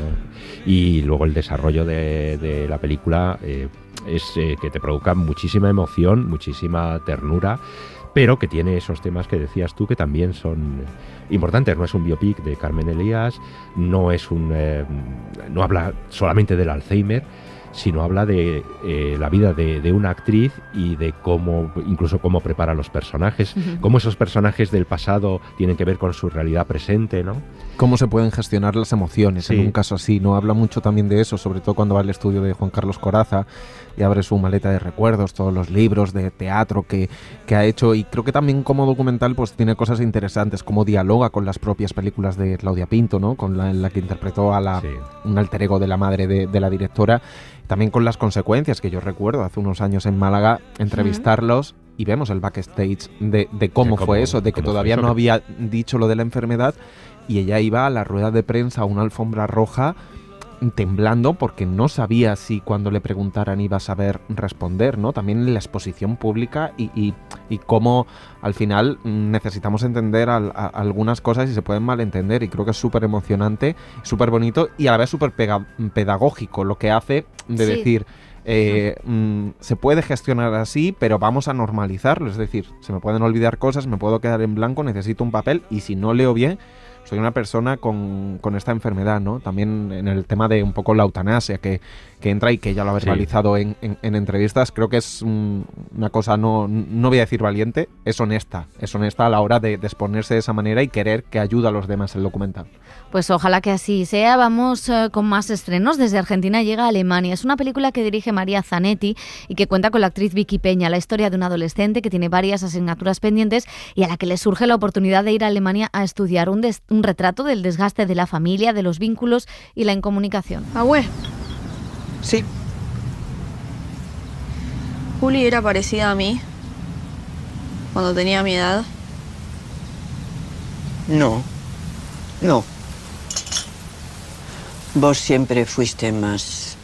Y luego el desarrollo de la película es que te provoca muchísima emoción, muchísima ternura, pero que tiene esos temas que decías tú que también son importantes. No es un biopic de Carmen Elías, no habla solamente del Alzheimer, sino habla de la vida de una actriz y de incluso cómo prepara los personajes, cómo esos personajes del pasado tienen que ver con su realidad presente, ¿no? Cómo se pueden gestionar las emociones en un caso así, ¿no? Habla mucho también de eso, sobre todo cuando va al estudio de Juan Carlos Corazza y abre su maleta de recuerdos, todos los libros de teatro que ha hecho, y creo que también como documental pues tiene cosas interesantes, cómo dialoga con las propias películas de Claudia Pinto, ¿no? Con la que interpretó a un alter ego de la madre de la directora, también con las consecuencias, que yo recuerdo hace unos años en Málaga entrevistarlos y vemos el backstage de cómo fue eso, de que todavía no había dicho lo de la enfermedad y ella iba a la rueda de prensa, a una alfombra roja, temblando porque no sabía si cuando le preguntaran iba a saber responder, ¿no? También en la exposición pública y cómo al final necesitamos entender algunas cosas y se pueden malentender, y creo que es súper emocionante, súper bonito y a la vez súper pedagógico lo que hace de decir... se puede gestionar así, pero vamos a normalizarlo, es decir, se me pueden olvidar cosas, me puedo quedar en blanco, necesito un papel y si no leo bien, soy una persona con esta enfermedad, ¿no? También en el tema de un poco la eutanasia que entra y que ya lo ha verbalizado en entrevistas, creo que es una cosa, no voy a decir valiente, es honesta a la hora de exponerse de esa manera y querer que ayude a los demás el documental. Pues ojalá que así sea. Vamos con más estrenos. Desde Argentina llega a Alemania. Es una película que dirige María Zanetti y que cuenta con la actriz Vicky Peña, la historia de un adolescente que tiene varias asignaturas pendientes y a la que le surge la oportunidad de ir a Alemania a estudiar un retrato del desgaste de la familia, de los vínculos y la incomunicación. Abue. Sí. Juli era parecida a mí cuando tenía mi edad. No. Vos siempre fuiste más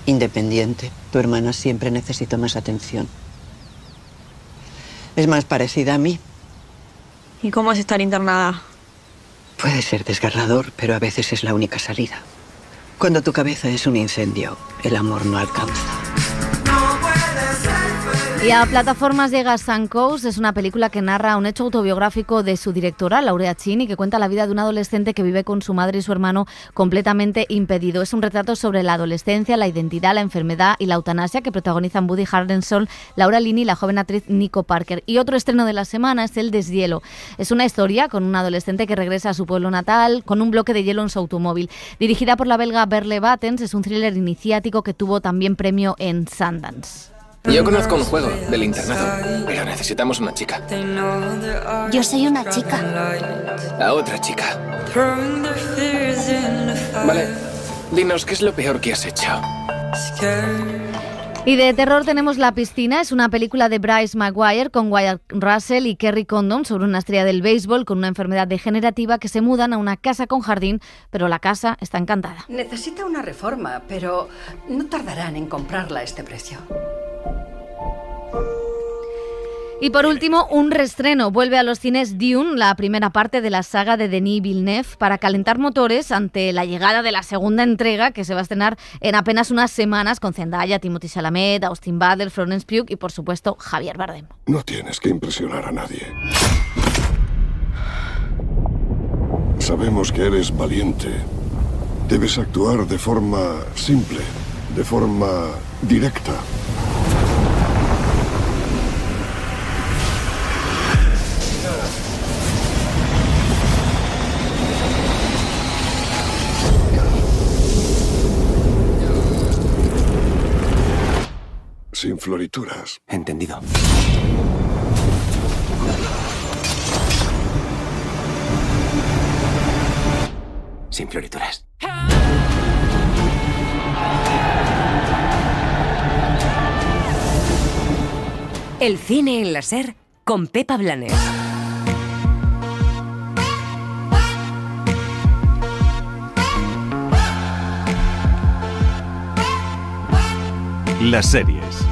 independiente. Tu hermana siempre necesitó más atención. Es más parecida a mí. ¿Y cómo es estar internada? Puede ser desgarrador, pero a veces es la única salida. Cuando tu cabeza es un incendio, el amor no alcanza. Y a plataformas llega Sun Coast. Es una película que narra un hecho autobiográfico de su directora, Laurea Chin, y que cuenta la vida de un adolescente que vive con su madre y su hermano completamente impedido. Es un retrato sobre la adolescencia, la identidad, la enfermedad y la eutanasia que protagonizan Woody Harrelson, Laura Linney y la joven actriz Nico Parker. Y otro estreno de la semana es El deshielo. Es una historia con un adolescente que regresa a su pueblo natal con un bloque de hielo en su automóvil. Dirigida por la belga Berle Battens, es un thriller iniciático que tuvo también premio en Sundance. Yo conozco un juego del internado, pero necesitamos una chica. Yo soy una chica. A otra chica. Vale, dinos, ¿qué es lo peor que has hecho? Y de terror tenemos La piscina. Es una película de Bryce Maguire con Wyatt Russell y Kerry Condon sobre una estrella del béisbol con una enfermedad degenerativa que se mudan a una casa con jardín, pero la casa está encantada. Necesita una reforma, pero no tardarán en comprarla a este precio. Y por último, un reestreno. Vuelve a los cines Dune, la primera parte de la saga de Denis Villeneuve, para calentar motores ante la llegada de la segunda entrega, que se va a estrenar en apenas unas semanas, con Zendaya, Timothée Chalamet, Austin Butler, Florence Pugh y, por supuesto, Javier Bardem. No tienes que impresionar a nadie. Sabemos que eres valiente. Debes actuar de forma simple, de forma directa. Sin florituras. Entendido. Sin florituras. El cine en la SER con Pepa Blanes. Las series.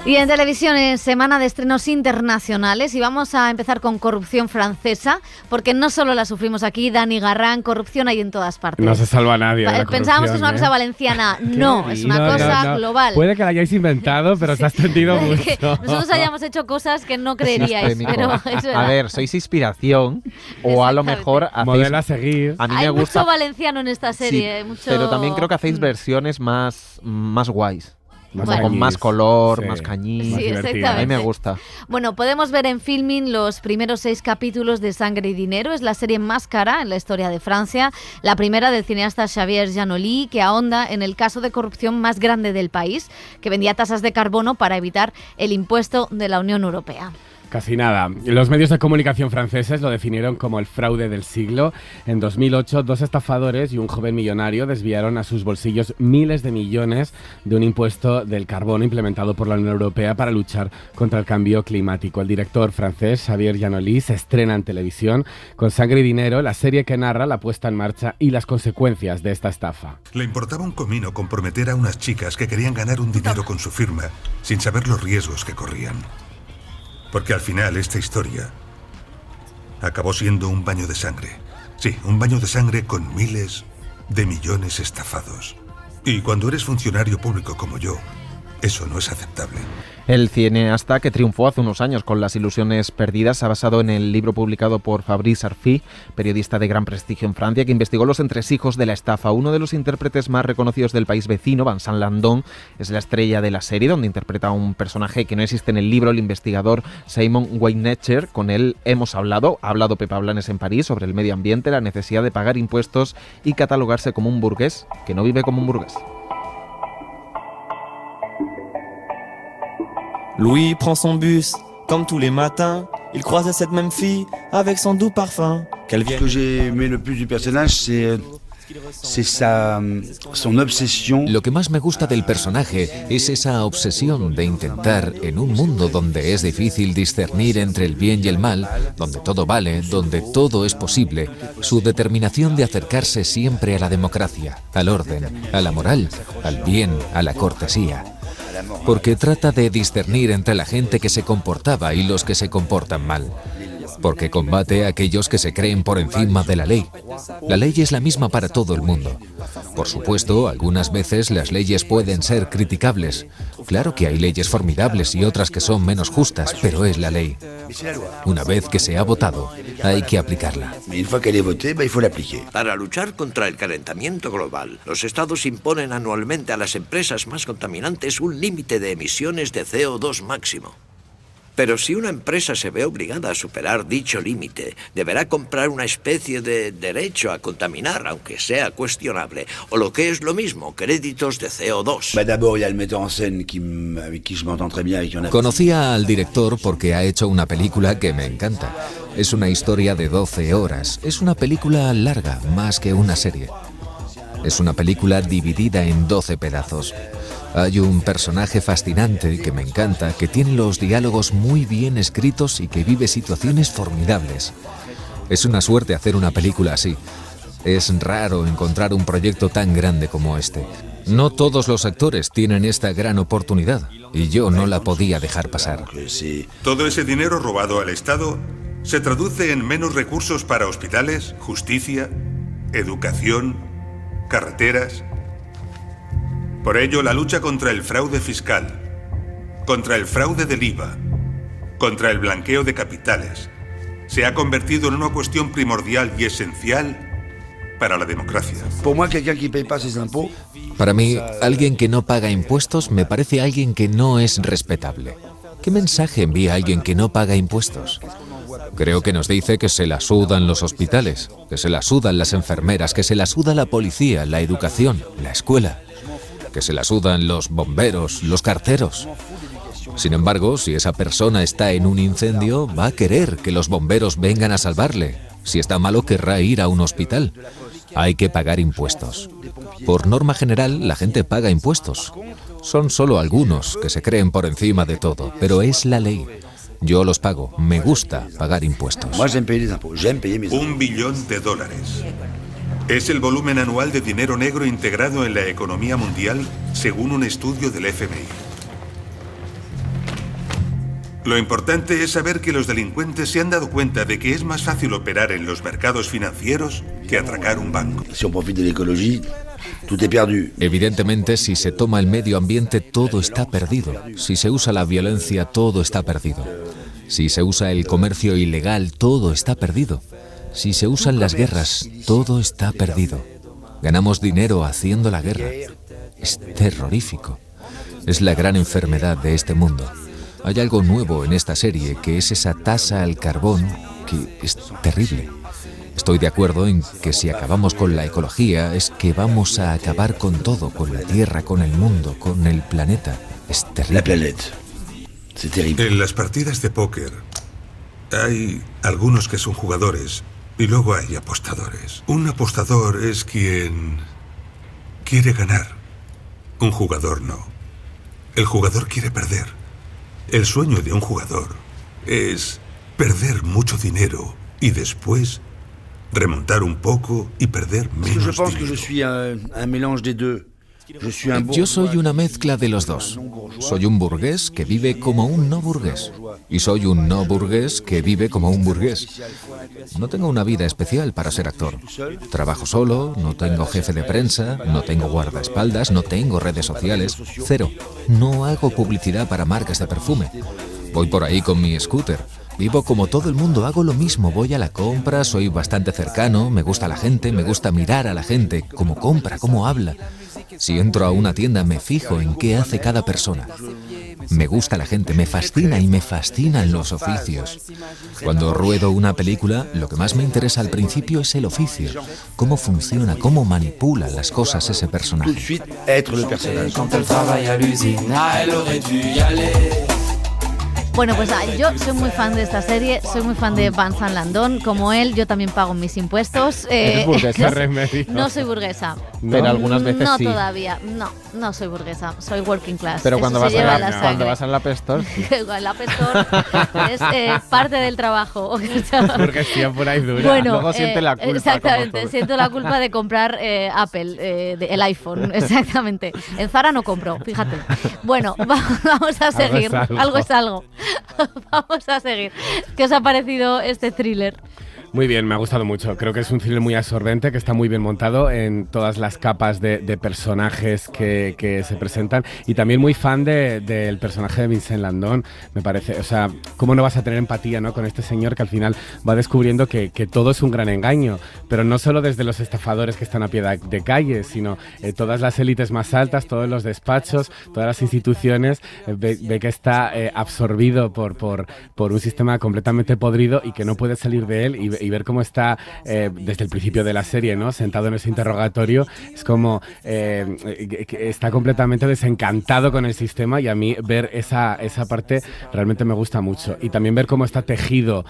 Y en televisión es semana de estrenos internacionales y vamos a empezar con Corrupción francesa, porque no solo la sufrimos aquí, Dani Garrán, corrupción hay en todas partes. No se salva a nadie. Pensábamos que es una cosa valenciana, no, es una cosa global. Puede que la hayáis inventado, pero se ha extendido mucho. Nosotros hayamos hecho cosas que no creeríais, pero eso era. A ver, sois inspiración o a lo mejor hacéis... Modelo a seguir. A mí hay me gusta... mucho valenciano en esta serie. Sí, mucho... pero también creo que hacéis versiones más guays. Más con más color, sí, más cañí. Sí, exactamente. A mí me gusta. Bueno, podemos ver en Filmin los primeros 6 capítulos de Sangre y Dinero. Es la serie más cara en la historia de Francia. La primera del cineasta Xavier Giannoli, que ahonda en el caso de corrupción más grande del país, que vendía tasas de carbono para evitar el impuesto de la Unión Europea. Casi nada. Los medios de comunicación franceses lo definieron como el fraude del siglo. En 2008, 2 estafadores y un joven millonario desviaron a sus bolsillos miles de millones de un impuesto del carbono implementado por la Unión Europea para luchar contra el cambio climático. El director francés Xavier Giannoli se estrena en televisión con Sangre y Dinero, la serie que narra la puesta en marcha y las consecuencias de esta estafa. Le importaba un comino comprometer a unas chicas que querían ganar un dinero con su firma sin saber los riesgos que corrían. Porque al final esta historia acabó siendo un baño de sangre. Sí, un baño de sangre con miles de millones estafados. Y cuando eres funcionario público como yo, eso no es aceptable. El cineasta, que triunfó hace unos años con Las ilusiones perdidas, se ha basado en el libro publicado por Fabrice Arfi, periodista de gran prestigio en Francia, que investigó los entresijos de la estafa. Uno de los intérpretes más reconocidos del país vecino, Vincent Landon, es la estrella de la serie, donde interpreta a un personaje que no existe en el libro, el investigador Simon Weinetscher. Con él hemos hablado, ha hablado Pepa Blanes en París, sobre el medio ambiente, la necesidad de pagar impuestos y catalogarse como un burgués que no vive como un burgués. Louis prend son bus, comme tous les matins. Il croise cette même fille avec son doux parfum. Ce que j'ai aimé le plus du personnage, c'est son obsesión. Lo que más me gusta del personaje es esa obsesión de intentar, en un mundo donde es difícil discernir entre el bien y el mal, donde todo vale, donde todo es posible, su determinación de acercarse siempre a la democracia, al orden, a la moral, al bien, a la cortesía. Porque trata de discernir entre la gente que se comportaba y los que se comportan mal. Porque combate a aquellos que se creen por encima de la ley. La ley es la misma para todo el mundo. Por supuesto, algunas veces las leyes pueden ser criticables. Claro que hay leyes formidables y otras que son menos justas, pero es la ley. Una vez que se ha votado, hay que aplicarla. Para luchar contra el calentamiento global, los estados imponen anualmente a las empresas más contaminantes un límite de emisiones de CO2 máximo. Pero si una empresa se ve obligada a superar dicho límite, deberá comprar una especie de derecho a contaminar, aunque sea cuestionable, o lo que es lo mismo, créditos de CO2. Conocía al director porque ha hecho una película que me encanta. Es una historia de 12 horas. Es una película larga, más que una serie. Es una película dividida en 12 pedazos. Hay un personaje fascinante que me encanta, que tiene los diálogos muy bien escritos y que vive situaciones formidables. Es una suerte hacer una película así. Es raro encontrar un proyecto tan grande como este. No todos los actores tienen esta gran oportunidad y yo no la podía dejar pasar. Todo ese dinero robado al Estado se traduce en menos recursos para hospitales, justicia, educación, carreteras. Por ello, la lucha contra el fraude fiscal, contra el fraude del IVA, contra el blanqueo de capitales, se ha convertido en una cuestión primordial y esencial para la democracia. Para mí, alguien que no paga impuestos me parece alguien que no es respetable. ¿Qué mensaje envía alguien que no paga impuestos? Creo que nos dice que se la sudan los hospitales, que se la sudan las enfermeras, que se la suda la policía, la educación, la escuela, que se la sudan los bomberos, los carteros. Sin embargo, si esa persona está en un incendio, va a querer que los bomberos vengan a salvarle. Si está malo, querrá ir a un hospital. Hay que pagar impuestos. Por norma general, la gente paga impuestos. Son solo algunos que se creen por encima de todo, pero es la ley. Yo los pago. Me gusta pagar impuestos. $1 billón. Es el volumen anual de dinero negro integrado en la economía mundial, según un estudio del FMI. Lo importante es saber que los delincuentes se han dado cuenta de que es más fácil operar en los mercados financieros que atracar un banco. Si on profite de l'écologie, tout est perdu. Evidentemente, si se toma el medio ambiente, todo está perdido. Si se usa la violencia, todo está perdido. Si se usa el comercio ilegal, todo está perdido. Si se usan las guerras, todo está perdido. Ganamos dinero haciendo la guerra. Es terrorífico. Es la gran enfermedad de este mundo. Hay algo nuevo en esta serie, que es esa tasa al carbón, que es terrible. Estoy de acuerdo en que si acabamos con la ecología, es que vamos a acabar con todo, con la Tierra, con el mundo, con el planeta. Es terrible. La planeta. Es terrible. En las partidas de póker hay algunos que son jugadores y luego hay apostadores. Un apostador es quien quiere ganar. Un jugador no. El jugador quiere perder. El sueño de un jugador es perder mucho dinero y después remontar un poco y perder menos dinero. Yo soy una mezcla de los dos. Soy un burgués que vive como un no burgués. Y soy un no burgués que vive como un burgués. No tengo una vida especial para ser actor. Trabajo solo, no tengo jefe de prensa, no tengo guardaespaldas, no tengo redes sociales. Cero. No hago publicidad para marcas de perfume. Voy por ahí con mi scooter. Vivo como todo el mundo, hago lo mismo, voy a la compra, soy bastante cercano, me gusta la gente, me gusta mirar a la gente, cómo compra, cómo habla. Si entro a una tienda me fijo en qué hace cada persona. Me gusta la gente, me fascina y me fascinan los oficios. Cuando ruedo una película, lo que más me interesa al principio es el oficio. Cómo funciona, cómo manipula las cosas ese personaje. Bueno, pues yo soy muy fan de esta serie, soy muy fan de Vincent Landon. Como él, yo también pago mis impuestos. ¿Eres burguesa, Remedio? No soy burguesa. Pero algunas veces no sí. No todavía, no soy burguesa, soy working class. Pero cuando vas, cuando vas al App Store... El App Store es parte del trabajo. Burguesía por ahí dura. Bueno, luego siente la culpa. Exactamente, siento la culpa de comprar Apple, el iPhone, exactamente. En Zara no compro, fíjate. Bueno, vamos a seguir. Algo es algo. Vamos a seguir. ¿Qué os ha parecido este thriller? Muy bien, me ha gustado mucho. Creo que es un thriller muy absorbente, que está muy bien montado en todas las capas de personajes que se presentan. Y también muy fan del personaje de Vincent Landon, me parece. O sea, ¿cómo no vas a tener empatía, ¿no?, con este señor que al final va descubriendo que todo es un gran engaño? Pero no solo desde los estafadores que están a pie de calle, sino todas las élites más altas, todos los despachos, todas las instituciones, ve que está absorbido por un sistema completamente podrido y que no puede salir de él, y ver cómo está desde el principio de la serie, ¿no?, sentado en ese interrogatorio, es como que está completamente desencantado con el sistema, y a mí ver esa parte realmente me gusta mucho. Y también ver cómo está tejido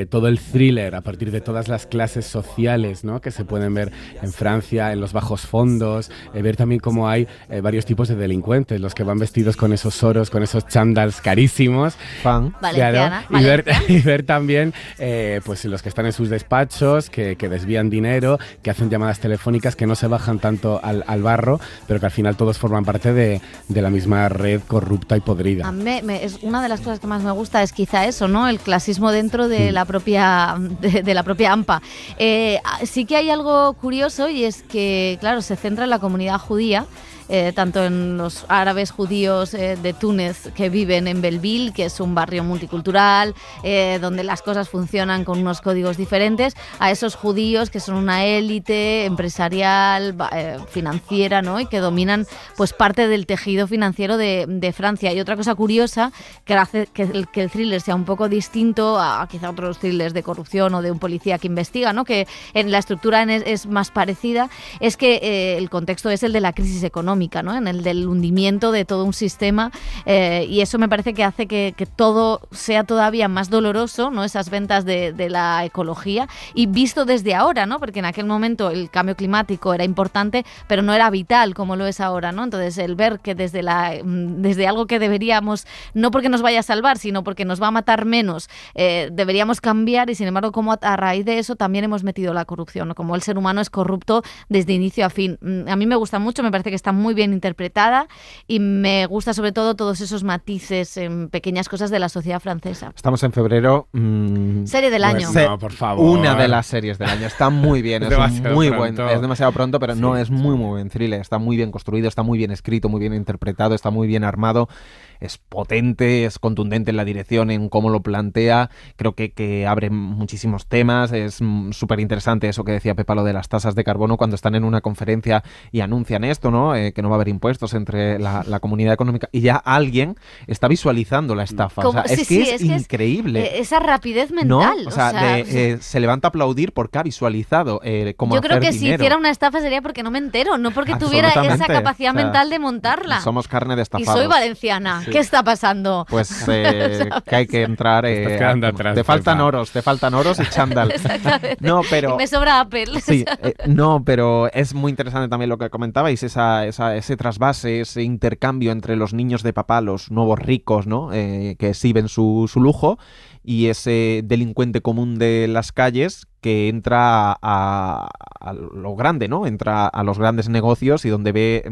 todo el thriller a partir de todas las clases sociales, ¿no?, que se pueden ver en Francia, en los bajos fondos, ver también cómo hay varios tipos de delincuentes, los que van vestidos con esos oros, con esos chándals carísimos. Valenciana, claro, y ver también pues los que están en sus despachos, que desvían dinero, que hacen llamadas telefónicas, que no se bajan tanto al barro, pero que al final todos forman parte de la misma red corrupta y podrida. A mí es una de las cosas que más me gusta es quizá eso, ¿no?, el clasismo dentro de la propia de la propia AMPA. Sí que hay algo curioso, y es que, claro, se centra en la comunidad judía. Tanto en los árabes judíos de Túnez que viven en Belleville, que es un barrio multicultural, donde las cosas funcionan con unos códigos diferentes, a esos judíos que son una élite empresarial, financiera, ¿no?, y que dominan pues parte del tejido financiero de Francia. Y otra cosa curiosa que hace que el thriller sea un poco distinto a quizá otros thrillers de corrupción o de un policía que investiga, ¿no?, que en la estructura es más parecida, es que el contexto es el de la crisis económica, ¿no?, en el del hundimiento de todo un sistema, y eso me parece que hace que todo sea todavía más doloroso, ¿no?, esas ventas de la ecología, y visto desde ahora, ¿no?, porque en aquel momento el cambio climático era importante, pero no era vital como lo es ahora, ¿no? Entonces el ver que desde algo que deberíamos, no porque nos vaya a salvar, sino porque nos va a matar menos, deberíamos cambiar, y sin embargo como a raíz de eso también hemos metido la corrupción, ¿no?, como el ser humano es corrupto desde inicio a fin. A mí me gusta mucho, me parece que está muy muy bien interpretada y me gusta sobre todo todos esos matices en pequeñas cosas de la sociedad francesa. Estamos en febrero. Serie del año. No, por favor. Una de las series del año. Está muy bien. Es muy buen. Es demasiado pronto, pero no, es muy buen thriller. Está muy bien construido, está muy bien escrito, muy bien interpretado, está muy bien armado. Es potente, es contundente en la dirección, en cómo lo plantea. Creo que abre muchísimos temas. Es súper interesante eso que decía Pepa, lo de las tasas de carbono, cuando están en una conferencia y anuncian esto, ¿no? Que no va a haber impuestos entre la comunidad económica. Y ya alguien está visualizando la estafa. O sea, es increíble. Esa rapidez mental. ¿No? O sea, se levanta a aplaudir porque ha visualizado cómo yo hacer creo que dinero. si hiciera una estafa sería porque no me entero, no porque tuviera esa capacidad mental de montarla. Somos carne de estafados. Y soy valenciana. ¿Qué está pasando? Pues que hay que entrar. Atrás, te faltan oros y chándal. No, pero y me sobra Apple. Sí, no, pero es muy interesante también lo que comentabais, ese trasvase, ese intercambio entre los niños de papá, los nuevos ricos, ¿no? Que exhiben su lujo, y ese delincuente común de las calles que entra a lo grande, ¿no? Entra a los grandes negocios y donde ve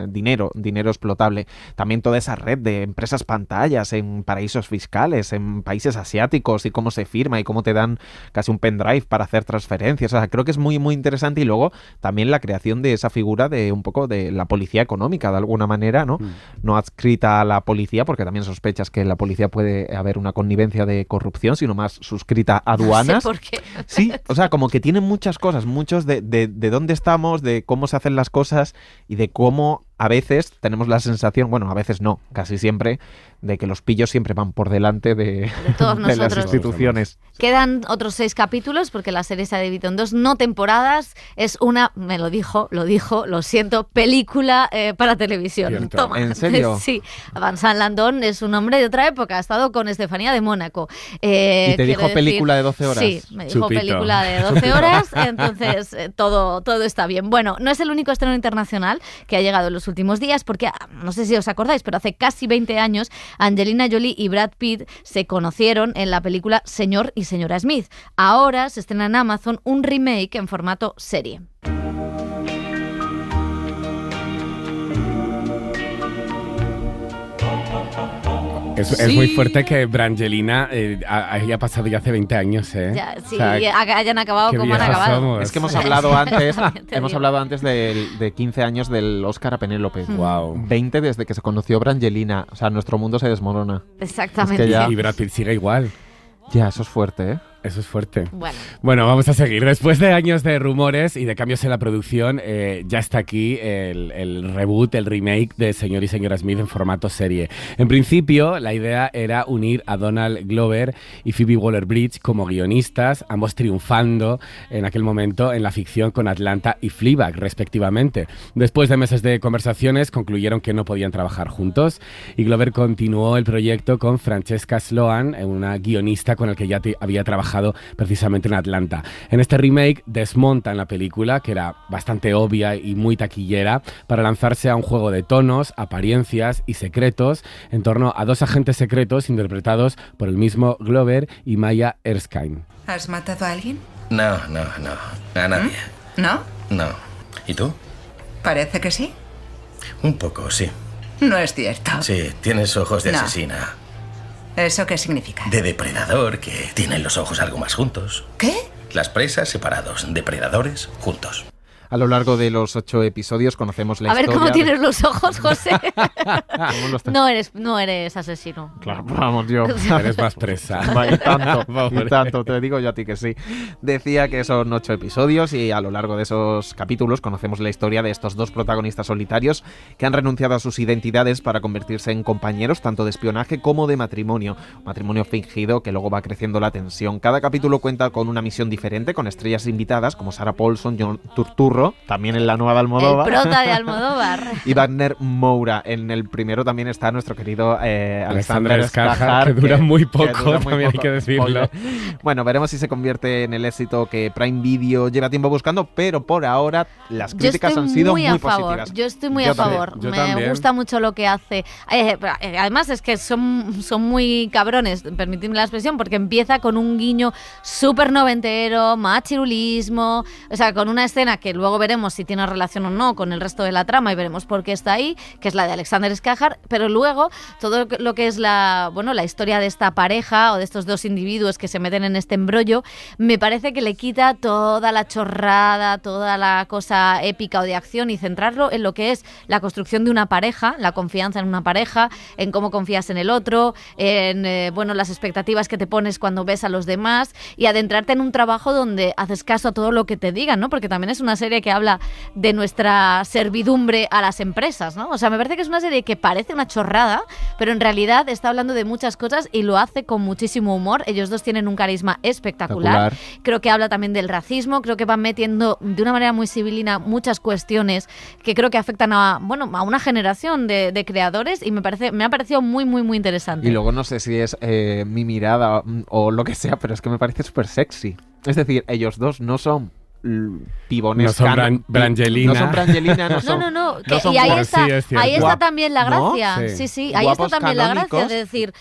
dinero explotable. También toda esa red de empresas pantallas en paraísos fiscales, en países asiáticos, y cómo se firma y cómo te dan casi un pendrive para hacer transferencias. O sea, creo que es muy, muy interesante. Y luego también la creación de esa figura de un poco de la policía económica, de alguna manera, ¿no? No adscrita a la policía, porque también sospechas que en la policía puede haber una connivencia de corrupción, sino más suscrita a aduanas. No sé por qué. Sí, o sea, como que tienen muchas cosas, muchos de dónde estamos, de cómo se hacen las cosas y de cómo a veces tenemos la sensación, bueno, a veces no, casi siempre, de que los pillos siempre van por delante de todos de las instituciones. Quedan otros 6 capítulos porque la serie se ha dividido en 2, no temporadas. Es una, me lo dijo, lo siento, película para televisión. Toma. ¿En serio? Sí. Vincent Landon es un hombre de otra época, ha estado con Estefanía de Mónaco. ¿Y te dijo película de 12 horas? Sí, me dijo película de 12 horas, entonces todo está bien. Bueno, no es el único estreno internacional que ha llegado en los últimos días, porque no sé si os acordáis, pero hace casi 20 años Angelina Jolie y Brad Pitt se conocieron en la película Señor y Señora Smith. Ahora se estrena en Amazon un remake en formato serie. Es muy fuerte que Brangelina haya pasado ya hace 20 años, ¿eh? Ya, sí, o sea, hayan acabado como han acabado. Somos. Es que hemos hablado antes de 15 años del Oscar a Penélope. Wow. 20 desde que se conoció Brangelina. O sea, nuestro mundo se desmorona. Exactamente. Es que ya... Y Brad Pitt sigue igual. Ya, eso es fuerte, ¿eh? Eso es fuerte. Bueno, vamos a seguir. Después de años de rumores y de cambios en la producción, ya está aquí el reboot, el remake de Señor y Señora Smith en formato serie. En principio, la idea era unir a Donald Glover y Phoebe Waller-Bridge como guionistas, ambos triunfando en aquel momento en la ficción con Atlanta y Fleabag, respectivamente. Después de meses de conversaciones, concluyeron que no podían trabajar juntos, y Glover continuó el proyecto con Francesca Sloan, una guionista con la que ya había trabajado precisamente en Atlanta. En este remake desmontan la película, que era bastante obvia y muy taquillera, para lanzarse a un juego de tonos, apariencias y secretos en torno a 2 agentes secretos interpretados por el mismo Glover y Maya Erskine. ¿Has matado a alguien? No, a nadie. ¿No? No. ¿Y tú? Parece que sí. Un poco, sí. No es cierto. Sí, tienes ojos de asesina. ¿Eso qué significa? De depredador, que tienen los ojos algo más juntos. ¿Qué? Las presas separados, depredadores juntos. A lo largo de los 8 episodios conocemos la historia... A ver cómo tienes los ojos, José. No eres asesino. Claro, vamos, yo. Eres más presa. Y tanto, te digo yo a ti que sí. Decía que son 8 episodios y a lo largo de esos capítulos conocemos la historia de estos 2 protagonistas solitarios que han renunciado a sus identidades para convertirse en compañeros tanto de espionaje como de matrimonio. Matrimonio fingido que luego va creciendo la tensión. Cada capítulo cuenta con una misión diferente, con estrellas invitadas como Sarah Paulson, John Turturro, también en la nueva de Almodóvar. El prota de Almodóvar. Y Wagner Moura. En el primero también está nuestro querido Alexander Skarsgård, que dura muy poco, también hay que decirlo. Bueno, veremos si se convierte en el éxito que Prime Video lleva tiempo buscando, pero por ahora las críticas han sido muy positivas. Yo estoy muy a favor. Me gusta mucho lo que hace. Además es que son muy cabrones, permitidme la expresión, porque empieza con un guiño súper noventero, machirulismo, o sea, con una escena que luego luego veremos si tiene relación o no con el resto de la trama y veremos por qué está ahí, que es la de Alexander Skarsgård, pero luego todo lo que es la historia de esta pareja o de estos dos individuos que se meten en este embrollo, me parece que le quita toda la chorrada, toda la cosa épica o de acción y centrarlo en lo que es la construcción de una pareja, la confianza en una pareja, en cómo confías en el otro, en las expectativas que te pones cuando ves a los demás y adentrarte en un trabajo donde haces caso a todo lo que te digan, ¿no? Porque también es una serie que habla de nuestra servidumbre a las empresas, ¿no? O sea, me parece que es una serie que parece una chorrada, pero en realidad está hablando de muchas cosas y lo hace con muchísimo humor. Ellos dos tienen un carisma espectacular. Creo que habla también del racismo, creo que van metiendo de una manera muy civilina muchas cuestiones que creo que afectan a una generación de creadores y me ha parecido muy, muy, muy interesante. Y luego no sé si es mi mirada o lo que sea, pero es que me parece súper sexy. Es decir, ellos dos no son pibones, no son Brangelina. No son Brangelina, no son... No. Y ahí está también la gracia. ¿No? Sí, ahí está también la gracia de decir,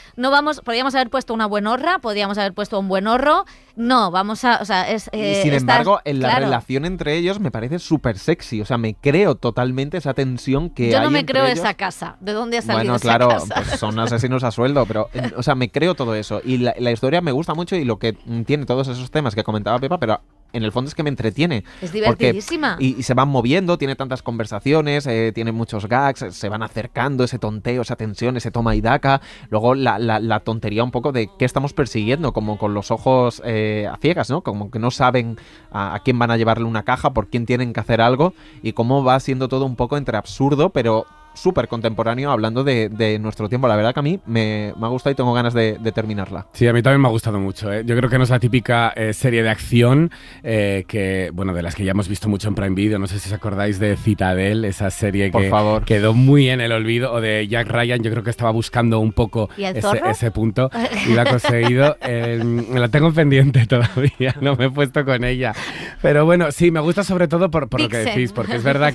podríamos haber puesto una buenorra, podríamos haber puesto un buenorro, no, vamos a... O sea, y sin embargo, en la relación entre ellos me parece súper sexy, o sea, me creo totalmente esa tensión que hay entre ellos. Yo no me creo esa casa, ¿de dónde ha salido esa casa? Bueno, claro, pues son asesinos a sueldo, pero, o sea, me creo todo eso. Y la historia me gusta mucho y lo que tiene todos esos temas que comentaba Pepa, pero... en el fondo es que me entretiene. Es divertidísima. Y se van moviendo, tiene tantas conversaciones, tiene muchos gags, se van acercando, ese tonteo, esa tensión, ese toma y daca. Luego la tontería un poco de qué estamos persiguiendo, como con los ojos a ciegas, ¿no? Como que no saben a quién van a llevarle una caja, por quién tienen que hacer algo y cómo va siendo todo un poco entre absurdo, pero... súper contemporáneo, hablando de nuestro tiempo. La verdad que a mí me ha gustado y tengo ganas de terminarla. Sí, a mí también me ha gustado mucho. Yo creo que no es la típica serie de acción de las que ya hemos visto mucho en Prime Video. No sé si os acordáis de Citadel, esa serie que quedó muy en el olvido, o de Jack Ryan. Yo creo que estaba buscando un poco ese punto y lo ha conseguido. Me la tengo pendiente todavía, no me he puesto con ella. Pero bueno, sí, me gusta sobre todo por lo que decís, porque es verdad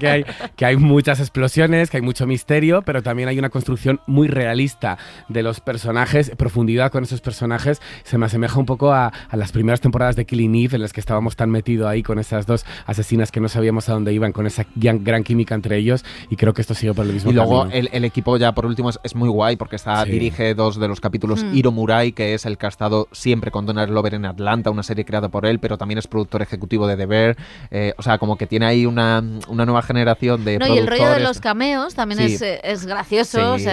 que hay muchas explosiones, que hay mucho misterio, pero también hay una construcción muy realista de los personajes, profundidad con esos personajes. Se me asemeja un poco a las primeras temporadas de Killing Eve, en las que estábamos tan metidos ahí con esas dos asesinas que no sabíamos a dónde iban, con esa gran química entre ellos, y creo que esto sigue por el mismo camino. Y luego el equipo, ya por último, es muy guay, porque dirige 2 de los capítulos Hiro Murai, que es el que ha estado siempre con Donald Glover en Atlanta, una serie creada por él, pero también es productor ejecutivo de The Bear. O sea, como que tiene ahí una nueva generación de productores. Y el rollo de los cameos también es gracioso, sí.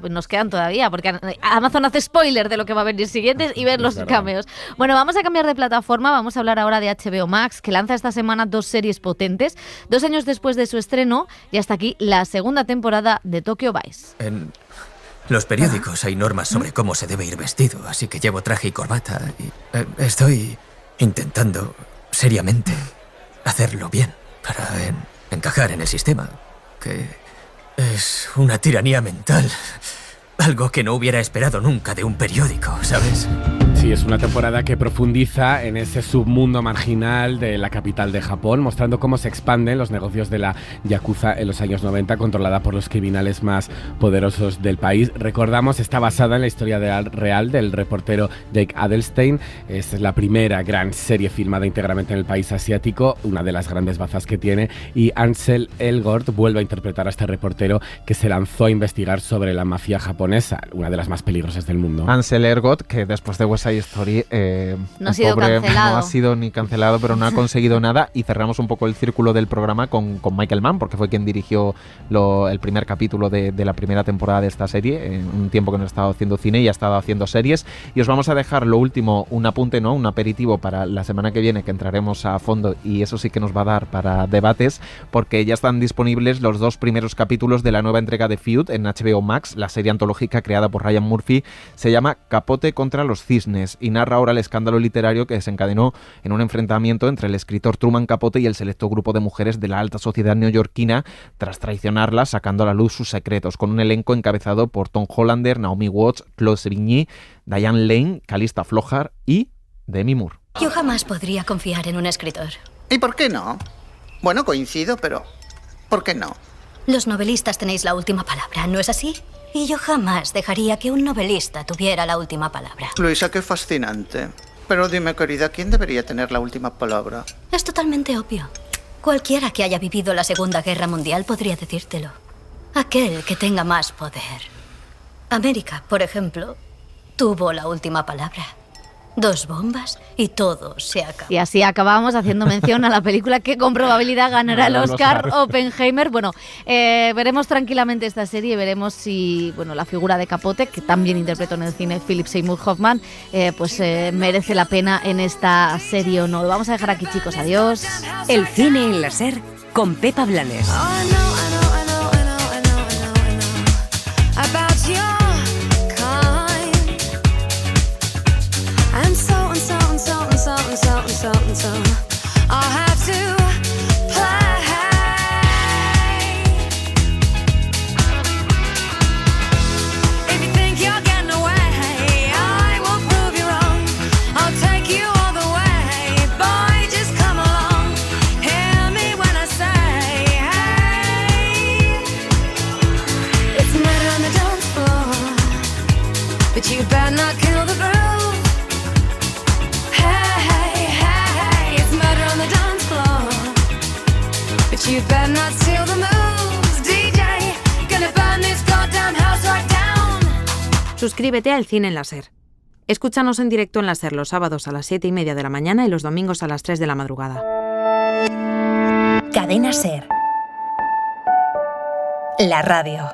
Nos quedan todavía, porque Amazon hace spoiler de lo que va a venir siguientes y ver los cameos. Bueno, vamos a cambiar de plataforma, vamos a hablar ahora de HBO Max, que lanza esta semana 2 series potentes. 2 años después de su estreno, y hasta aquí la segunda temporada de Tokyo Vice. En los periódicos hay normas sobre cómo se debe ir vestido, así que llevo traje y corbata. Y, estoy intentando seriamente hacerlo bien para encajar en el sistema, que es una tiranía mental. Algo que no hubiera esperado nunca de un periódico, ¿sabes? Sí, es una temporada que profundiza en ese submundo marginal de la capital de Japón, mostrando cómo se expanden los negocios de la Yakuza en los años 90, controlada por los criminales más poderosos del país. Recordamos, está basada en la historia real del reportero Jake Adelstein. Es la primera gran serie filmada íntegramente en el país asiático, una de las grandes bazas que tiene, y Ansel Elgort vuelve a interpretar a este reportero que se lanzó a investigar sobre la mafia japonesa, una de las más peligrosas del mundo. Ansel Elgort, que después de West Side Story no ha sido cancelado. No ha sido ni cancelado, pero no ha conseguido nada, y cerramos un poco el círculo del programa con Michael Mann, porque fue quien dirigió el primer capítulo de la primera temporada de esta serie, en un tiempo que no ha estado haciendo cine y ha estado haciendo series. Y os vamos a dejar lo último, un apunte, ¿no? Un aperitivo para la semana que viene, que entraremos a fondo, y eso sí que nos va a dar para debates, porque ya están disponibles los 2 primeros capítulos de la nueva entrega de Feud en HBO Max, la serie antológica creada por Ryan Murphy. Se llama Capote contra los cisnes y narra ahora el escándalo literario que desencadenó en un enfrentamiento entre el escritor Truman Capote y el selecto grupo de mujeres de la alta sociedad neoyorquina, tras traicionarlas, sacando a la luz sus secretos, con un elenco encabezado por Tom Hollander, Naomi Watts, Chloe Sevigny, Diane Lane, Calista Flockhart y Demi Moore. Yo jamás podría confiar en un escritor. ¿Y por qué no? Bueno, coincido, pero ¿por qué no? Los novelistas tenéis la última palabra, ¿no es así? Y yo jamás dejaría que un novelista tuviera la última palabra. Luisa, qué fascinante. Pero dime, querida, ¿quién debería tener la última palabra? Es totalmente obvio. Cualquiera que haya vivido la Segunda Guerra Mundial podría decírtelo. Aquel que tenga más poder. América, por ejemplo, tuvo la última palabra. 2 bombas y todo se acabó. Y así acabamos haciendo mención a la película que con probabilidad ganará el Oscar, Oppenheimer. Bueno, veremos tranquilamente esta serie y veremos si la figura de Capote, que también interpretó en el cine Philip Seymour Hoffman, merece la pena en esta serie o no. Lo vamos a dejar aquí, chicos. Adiós. El cine en la SER con Pepa Blanes. So I'll have to play. If you think you're getting away, I will prove you wrong. I'll take you all the way. Boy, just come along. Hear me when I say, hey. It's murder on the dance floor, but you better not kill the groove. You better not steal the moves, DJ. Gonna burn this goddamn house right down. Suscríbete al Cine en la SER. Escúchanos en directo en la SER los sábados a las 7:30 de la mañana y los domingos a las 3 de la madrugada. Cadena SER. La radio.